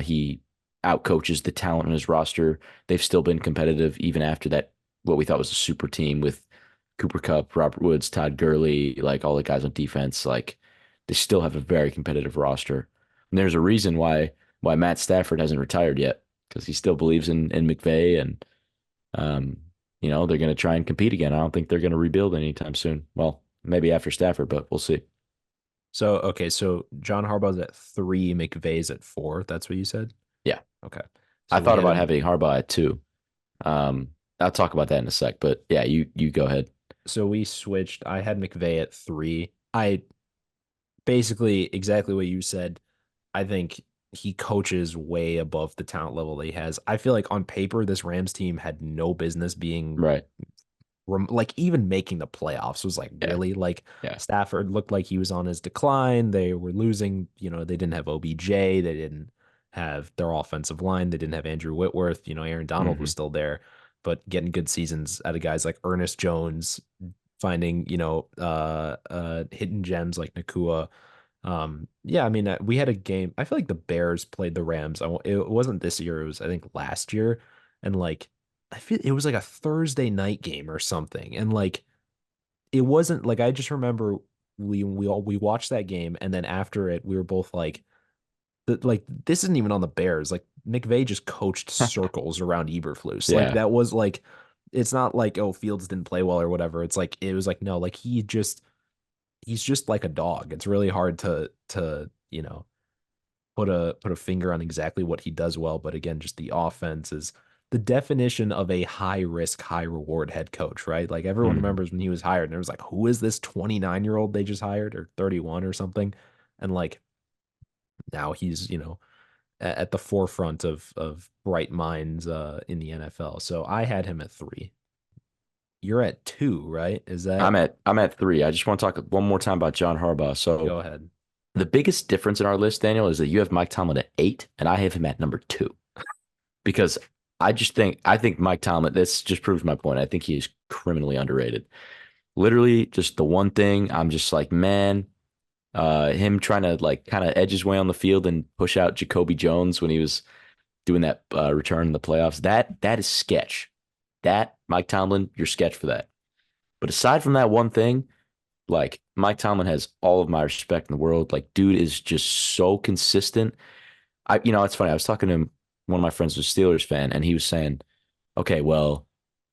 He outcoaches the talent on his roster. They've still been competitive even after that, what we thought was a super team with Cooper Kupp, Robert Woods, Todd Gurley, like all the guys on defense. Like they still have a very competitive roster. And there's a reason why Matt Stafford hasn't retired yet because he still believes in McVay and um, they're going to try and compete again. I don't think they're going to rebuild anytime soon. Well, maybe after Stafford, but we'll see. So okay, so John Harbaugh's at three, McVay's at four. That's what you said? Yeah, Okay. I So we thought had about him. having Harbaugh at two. Um, I'll talk about that in a sec, but yeah, you go ahead. So we switched. I had McVay at three. I basically exactly what you said. I think he coaches way above the talent level that he has. I feel like on paper, this Rams team had no business being Right. like even making the playoffs was like Yeah. really like Yeah. Stafford looked like he was on his decline. They were losing, they didn't have OBJ, they didn't have their offensive line, they didn't have Andrew Whitworth, Aaron Donald was Hmm. still there, but getting good seasons out of guys like Ernest Jones, finding, hidden gems like Nakua. Yeah, I mean, we had a game. I feel like the Bears played the Rams. It wasn't this year, it was I think last year, and like I feel it was like a Thursday night game or something. And like it wasn't like I just remember we watched that game and then after it we were both like this isn't even on the Bears. Like McVay just coached circles around Eberflus. Like Yeah. that was like it's not like oh Fields didn't play well or whatever. It's like it was like no, like he's just like a dog. It's really hard to, put a finger on exactly what he does well, but again, just the offense is the definition of a high risk, high reward head coach, right? Like everyone Hmm. remembers when he was hired, and it was like, who is this 29-year-old they just hired or 31 or something? And like now he's, at the forefront of bright minds in the NFL. So I had him at three. You're at two, right? Is that I'm at three. I just want to talk one more time about John Harbaugh. So go ahead? the biggest difference in our list, Daniel, is that you have Mike Tomlin at eight, and I have him at number two. Because I think Mike Tomlin, this just proves my point. I think he is criminally underrated. Literally, just the one thing I'm just like, man, him trying to like kind of edge his way on the field and push out Jacoby Jones when he was doing that return in the playoffs. That is sketch. that, Mike Tomlin, you're sketch for that. But aside from that one thing, like Mike Tomlin has all of my respect in the world. Like, dude is just so consistent. It's funny. I was talking to him, one of my friends was a Steelers fan, and he was saying, okay, well,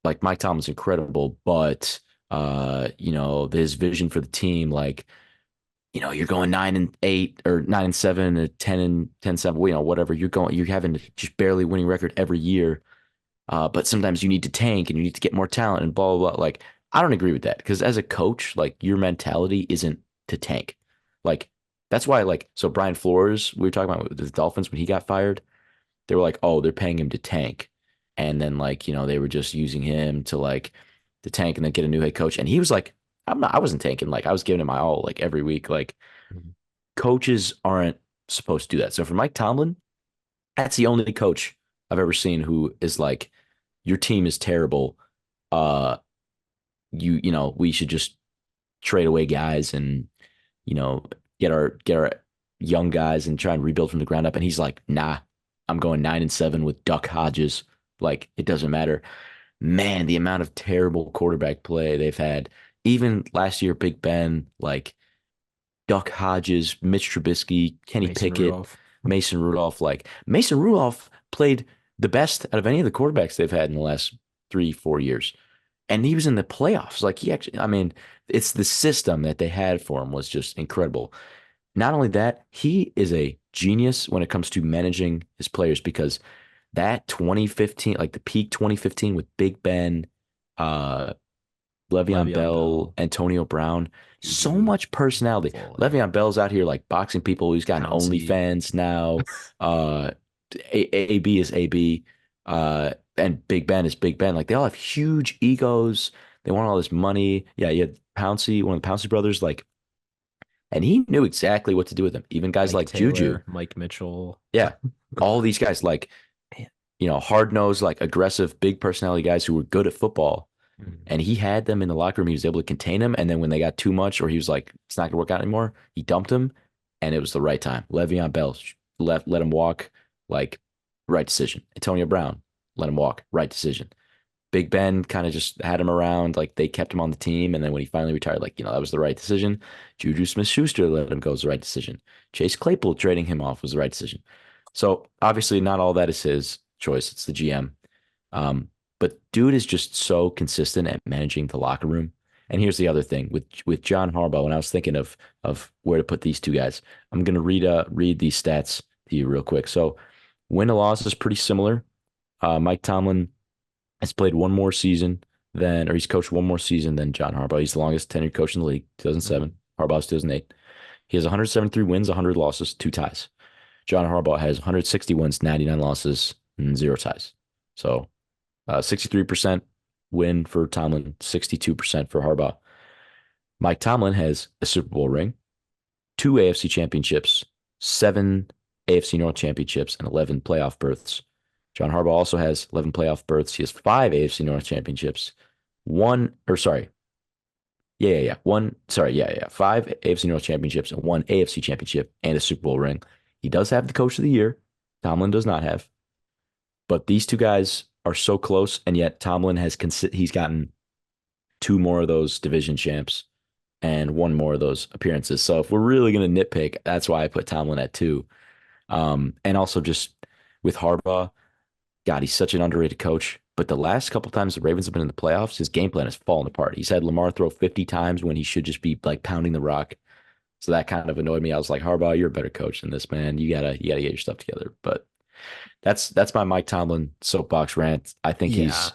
like Mike Tomlin's incredible, but his vision for the team, like, you're going 9-8 or 9-7 or 10-7, whatever. You're having just barely winning record every year. But sometimes you need to tank and you need to get more talent and blah, blah, blah. Like, I don't agree with that because as a coach, like your mentality isn't to tank. Like, that's why, like, so Brian Flores, we were talking about with the Dolphins when he got fired, they were like, oh, they're paying him to tank. And then, like, they were just using him to like to tank and then get a new head coach. And he was like, I wasn't tanking. Like, I was giving it my all, like, every week. Like, Mhm. coaches aren't supposed to do that. So for Mike Tomlin, that's the only coach I've ever seen who is like, your team is terrible. Uh, we should just trade away guys and you know get our young guys and try and rebuild from the ground up. And he's like, nah, I'm going 9-7 with Duck Hodges. Like, it doesn't matter. Man, the amount of terrible quarterback play they've had. Even last year, Big Ben, like Duck Hodges, Mitch Trubisky, Kenny Mason Pickett, Rudolph. Mason Rudolph. Like Mason Rudolph played the best out of any of the quarterbacks they've had in the last 3-4 years. And he was in the playoffs. Like he actually, I mean, it's the system that they had for him was just incredible. Not only that, he is a genius when it comes to managing his players because that 2015, like the peak 2015 with Big Ben, uh, Le'Veon Le'Veon Bell, Bell, Antonio Brown, so Juju, much personality. Fuller, Le'Veon Bell's out here like boxing people. He's got an Pouncey. OnlyFans now. Uh, AB is AB, and Big Ben is Big Ben. Like they all have huge egos. They want all this money. Yeah, you had Pouncey, one of the Pouncey brothers, like, and he knew exactly what to do with them. Even guys Mike like Juju. Taylor, Mike Mitchell. Yeah, all these guys like, Man. hard nosed, like aggressive, big personality guys who were good at football Mhm. and he had them in the locker room. He was able to contain them. And then when they got too much, or he was like, it's not going to work out anymore, he dumped him, and it was the right time. Le'Veon Bell let him walk, like right decision. Antonio Brown let him walk, right decision. Big Ben kind of just had him around, like they kept him on the team, and then when he finally retired, like that was the right decision. Juju Smith-Schuster let him go was the right decision. Chase Claypool trading him off was the right decision. So obviously, not all that is his choice; it's the GM. But dude is just so consistent at managing the locker room. And here's the other thing with John Harbaugh. When I was thinking of where to put these two guys, I'm gonna read these stats to you real quick. So win to loss is pretty similar. Mike Tomlin has played one more season than, or he's coached one more season than John Harbaugh. He's the longest tenured coach in the league, Mhm. 2007. Harbaugh's 2008. He has 173 wins, 100 losses, two ties. John Harbaugh has 160 wins, 99 losses, and zero ties. So 63% win for Tomlin, 62% for Harbaugh. Mike Tomlin has a Super Bowl ring, two AFC championships, seven AFC North championships, and 11 playoff berths. John Harbaugh also has 11 playoff berths. He has five AFC North championships, one, or sorry, yeah. One, sorry, yeah. Five AFC North championships and one AFC championship and a Super Bowl ring. He does have the coach of the year. Tomlin does not have. But these two guys are so close, and yet Tomlin he's gotten two more of those division champs and one more of those appearances. So if we're really going to nitpick, that's why I put Tomlin at two. And also just with Harbaugh, God, he's such an underrated coach. But the last couple times the Ravens have been in the playoffs, his game plan has fallen apart. He's had Lamar throw 50 times when he should just be like pounding the rock. So that kind of annoyed me. I was like, Harbaugh, you're a better coach than this, man. You gotta get your stuff together. But that's my Mike Tomlin soapbox rant. I think Yeah. he's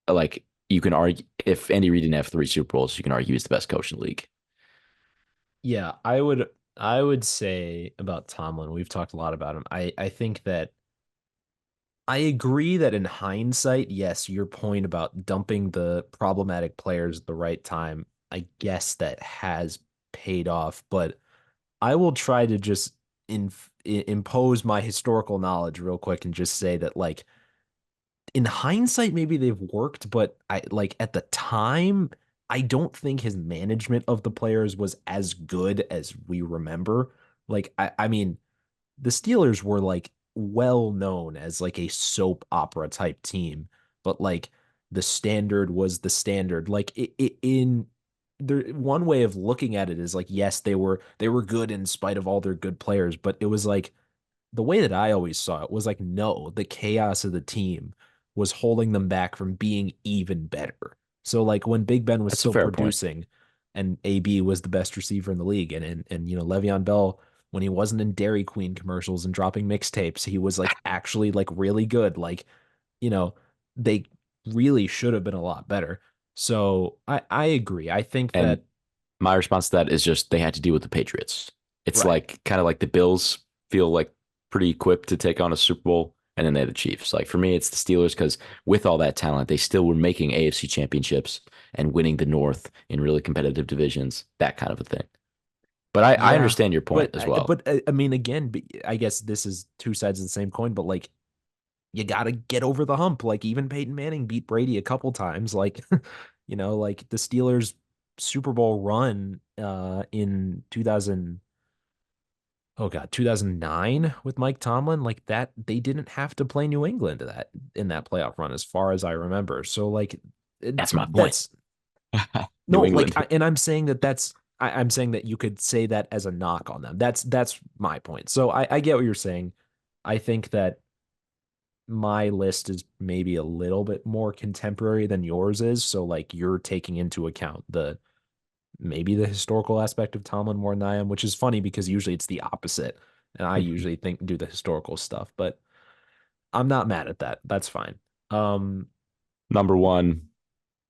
like, you can argue if Andy Reid didn't have three Super Bowls, you can argue he's the best coach in the league. Yeah, I would say about Tomlin, we've talked a lot about him. I think that I agree that in hindsight, yes, your point about dumping the problematic players at the right time, I guess that has paid off, but I will try to just impose my historical knowledge real quick and just say that like in hindsight, maybe they've worked, but I like at the time, I don't think his management of the players was as good as we remember. Like, I mean, the Steelers were like well known as like a soap opera type team, but like the standard was the standard. Like in there, one way of looking at it is like, yes, they were good in spite of all their good players, but it was like the way that I always saw it was like, no, the chaos of the team was holding them back from being even better. So like when Big Ben was That's a still fair point. producing and AB was the best receiver in the league and you know, Le'Veon Bell when he wasn't in Dairy Queen commercials and dropping mixtapes, he was like actually like really good. Like, you know, they really should have been a lot better. So I agree. I think And that my response to that is just they had to deal with the Patriots. It's right. like kind of like the Bills feel like pretty equipped to take on a Super Bowl, and then they have the Chiefs. Like for me, it's the Steelers because with all that talent, they still were making AFC championships and winning the North in really competitive divisions, that kind of a thing. But I Yeah. understand your point But as well. I mean again, I guess this is two sides of the same coin, but like you got to get over the hump. Like even Peyton Manning beat Brady a couple times. Like, you know, like the Steelers Super Bowl run in 2000, oh God, 2009 with Mike Tomlin, like that they didn't have to play New England that in that playoff run as far as I remember. So like That's my point. that's no, New like England. and I'm saying that I'm saying that you could say that as a knock on them. That's my point. So I get what you're saying. I think that my list is maybe a little bit more contemporary than yours is. So like you're taking into account the maybe the historical aspect of Tomlin more than I am, which is funny because usually it's the opposite. And I usually think do the historical stuff, but I'm not mad at that. That's fine. Um, Number one,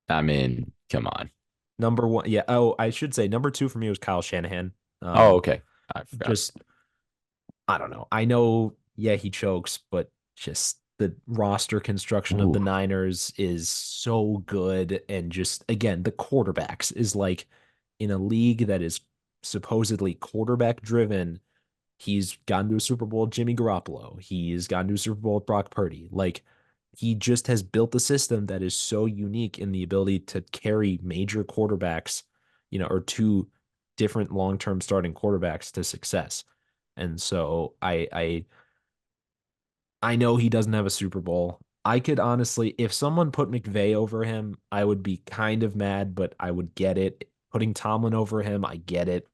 I mean, come on. Number one, yeah. Oh, I should say number two for me was Kyle Shanahan. Oh, Um, okay. I forgot. just I don't know. I know, yeah, he chokes, but just the roster construction of the Ooh, Niners is so good. And just again, the quarterbacks is like in a league that is supposedly quarterback driven. He's gone to a Super Bowl with Jimmy Garoppolo. He's gone to a Super Bowl with Brock Purdy. Like he just has built a system that is so unique in the ability to carry major quarterbacks, you know, or two different long-term starting quarterbacks to success. And so I know he doesn't have a Super Bowl. I could honestly, if someone put McVay over him, I would be kind of mad, but I would get it. Putting Tomlin over him, I get it,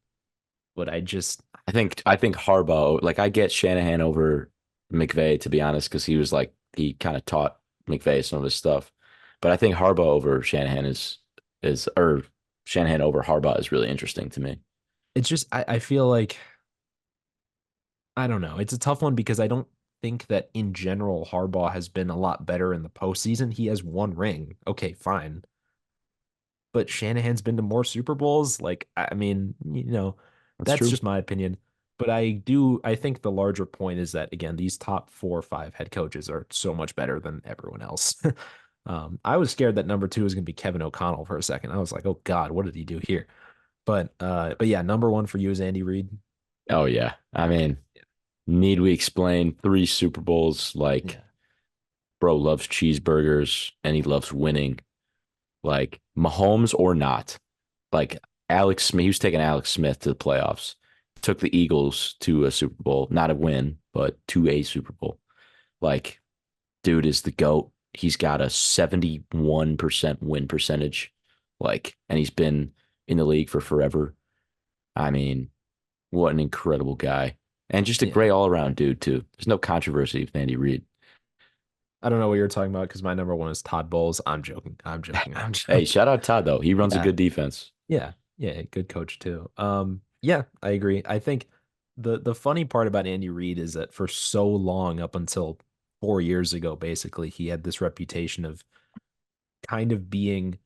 but I just I think Harbaugh, like I get Shanahan over McVay to be honest, because he was like he kind of taught McVay some of his stuff. But I think Harbaugh over Shanahan is or Shanahan over Harbaugh is really interesting to me. it's just I feel like I don't know. It's a tough one because I don't think that in general Harbaugh has been a lot better in the postseason. He has one ring. Okay, fine. But Shanahan's been to more Super Bowls. Like, I mean, you know, That's that's true. just my opinion. But I think the larger point is that, again, these top 4 or 5 head coaches are so much better than everyone else. I was scared that number two was going to be Kevin O'Connell for a second. I was like, oh God, what did he do here? But yeah, number one for you is Andy Reid. Oh yeah. I Okay. mean, need we explain 3 Super Bowls? Like, Yeah. bro loves cheeseburgers and he loves winning. Like Mahomes or not. Like Alex Smith, he was taking Alex Smith to the playoffs. Took the Eagles to a Super Bowl, not a win, but to a Super Bowl. Like, dude is the GOAT. He's got a 71% win percentage. Like, and he's been in the league for forever. I mean, what an incredible guy. And just a Yeah. great all around dude, too. There's no controversy with Andy Reid. I don't know what you're talking about because my number one is Todd Bowles. I'm joking. I'm joking. I'm Hey, joking. shout out Todd, though. He runs a Yeah. good defense. Yeah. Yeah. Good coach too. Yeah, I agree. I think the funny part about Andy Reid is that for so long, up until 4 years ago, basically, he had this reputation of kind of being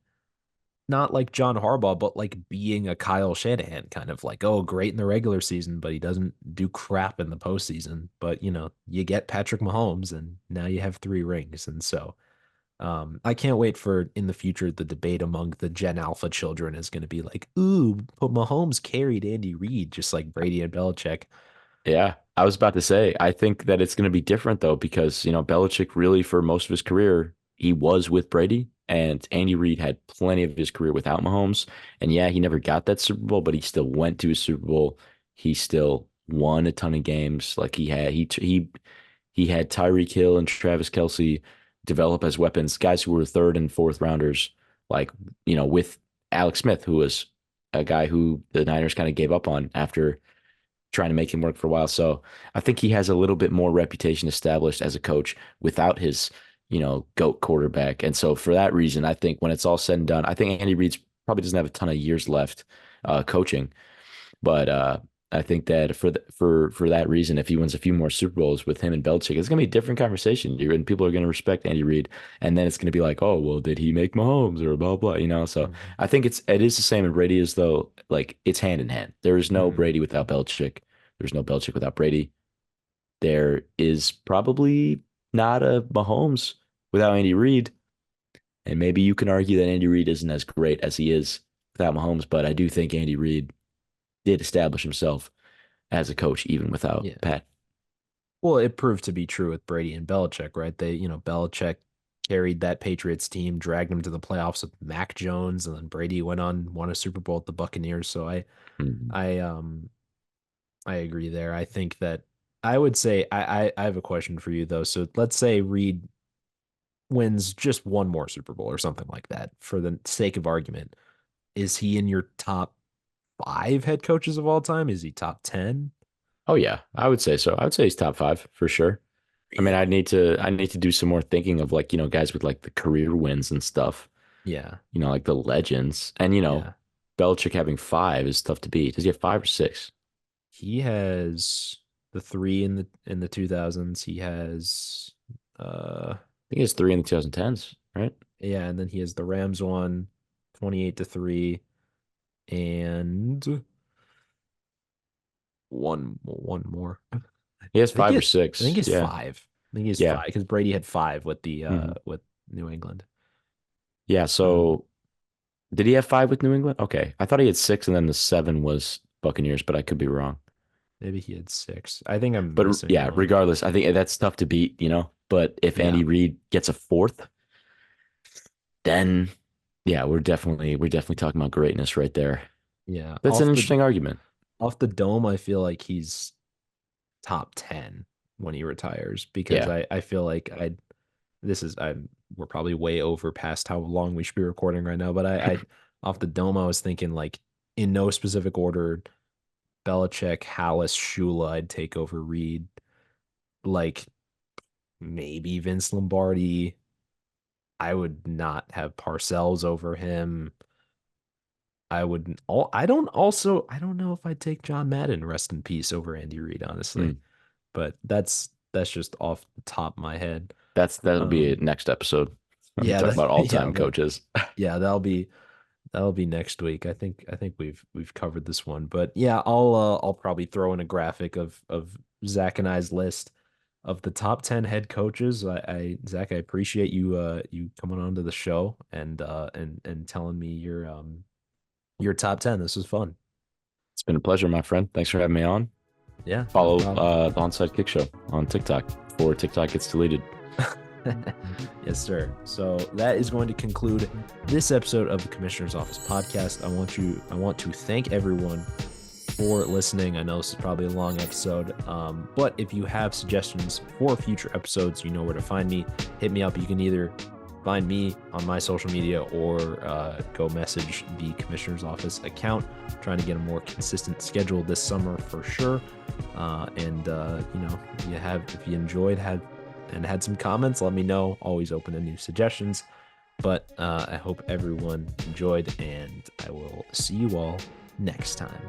not like John Harbaugh, but like being a Kyle Shanahan, kind of like, oh, great in the regular season, but he doesn't do crap in the postseason. But you know, you get Patrick Mahomes, and now you have 3 rings. And so I can't wait for in the future the debate among the Gen Alpha children is going to be like, ooh, but Mahomes carried Andy Reid just like Brady and Belichick. Yeah, I was about to say, I think that it's going to be different though, because, Belichick really, for most of his career, he was with Brady, and Andy Reid had plenty of his career without Mahomes. And yeah, he never got that Super Bowl, but he still went to a Super Bowl. He still won a ton of games. Like he had Tyreek Hill and Travis Kelce develop as weapons, guys who were third and fourth rounders, like, with Alex Smith, who was a guy who the Niners kind of gave up on after trying to make him work for a while. So I think he has a little bit more reputation established as a coach without his, GOAT quarterback. And so for that reason, I think when it's all said and done, I think Andy Reid probably doesn't have a ton of years left coaching. But I think that for that reason, if he wins a few more Super Bowls with him and Belichick, it's gonna be a different conversation. And people are gonna respect Andy Reid, and then it's gonna be like, oh well, did he make Mahomes or blah blah, So Mhm. I think it is the same in Brady as though like it's hand in hand. There is no Mhm. Brady without Belichick. There's no Belichick without Brady. There is probably not a Mahomes without Andy Reid, and maybe you can argue that Andy Reid isn't as great as he is without Mahomes, but I do think Andy Reid did establish himself as a coach even without Yeah. Pat. Well, it proved to be true with Brady and Belichick, right? Belichick carried that Patriots team, dragged them to the playoffs with Mac Jones, and then Brady went on, won a Super Bowl with the Buccaneers. So Mhm. I, I agree there. I think that I would say I have a question for you though. So let's say Reed wins just one more Super Bowl or something like that, for the sake of argument. Is he in your top five head coaches of all time? Is he top 10? Oh yeah, I would say so. I would say he's top five for sure. I mean, Really? I need to do some more thinking of like, guys with like the career wins and stuff, Yeah. like the legends. And Yeah. Belichick having five is tough to beat. Does he have five or six? He has the three in the 2000s. He has uh I think he has three in the 2010s, right? yeah, and then he has the Rams one, 28-3, and one more. He has I think five or I think six. he's Yeah. five. I think he's Yeah. five because Brady had five with the Mhm. with New England. Yeah. Um, So did he have five with New England? Okay. I thought he had six and then the seven was Buccaneers, but I could be wrong. maybe he had six. I think I'm But missing yeah, one. regardless, I think that's tough to beat. But if Yeah, Andy Reid gets a fourth, then yeah, we're definitely talking about greatness right there. yeah. That's an interesting argument. Off the dome, I feel like he's top 10 when he retires because Yeah. I feel like I'm we're probably way over past how long we should be recording right now, but I off the dome I was thinking like in no specific order, Belichick, Hallis, Shula, I'd take over Reed, like maybe Vince Lombardi. I would not have Parcells over him. I don't know if I'd take John Madden, rest in peace, over Andy Reid, honestly. Mm. But that's just off the top of my head. That'll be Um, it next episode. When we yeah, talk about yeah, all-time coaches. yeah, that'll be next week. I think we've covered this one. But yeah, I'll probably throw in a graphic of Zach and I's list of the top 10 head coaches. Zach, I appreciate you coming on to the show and telling me your top 10. This was fun. It's been a pleasure, my friend. Thanks for having me on. Yeah, no Follow problem. the Onside Kick Show on TikTok before TikTok gets deleted. Yes, sir. So that is going to conclude this episode of the Commissioner's Office podcast. I want to thank everyone for listening. I know this is probably a long episode, but if you have suggestions for future episodes, you know where to find me. Hit me up. You can either find me on my social media or go message the Commissioner's Office account. I'm trying to get a more consistent schedule this summer for sure. If you enjoyed, had some comments, let me know. Always open to new suggestions. But I hope everyone enjoyed, and I will see you all next time.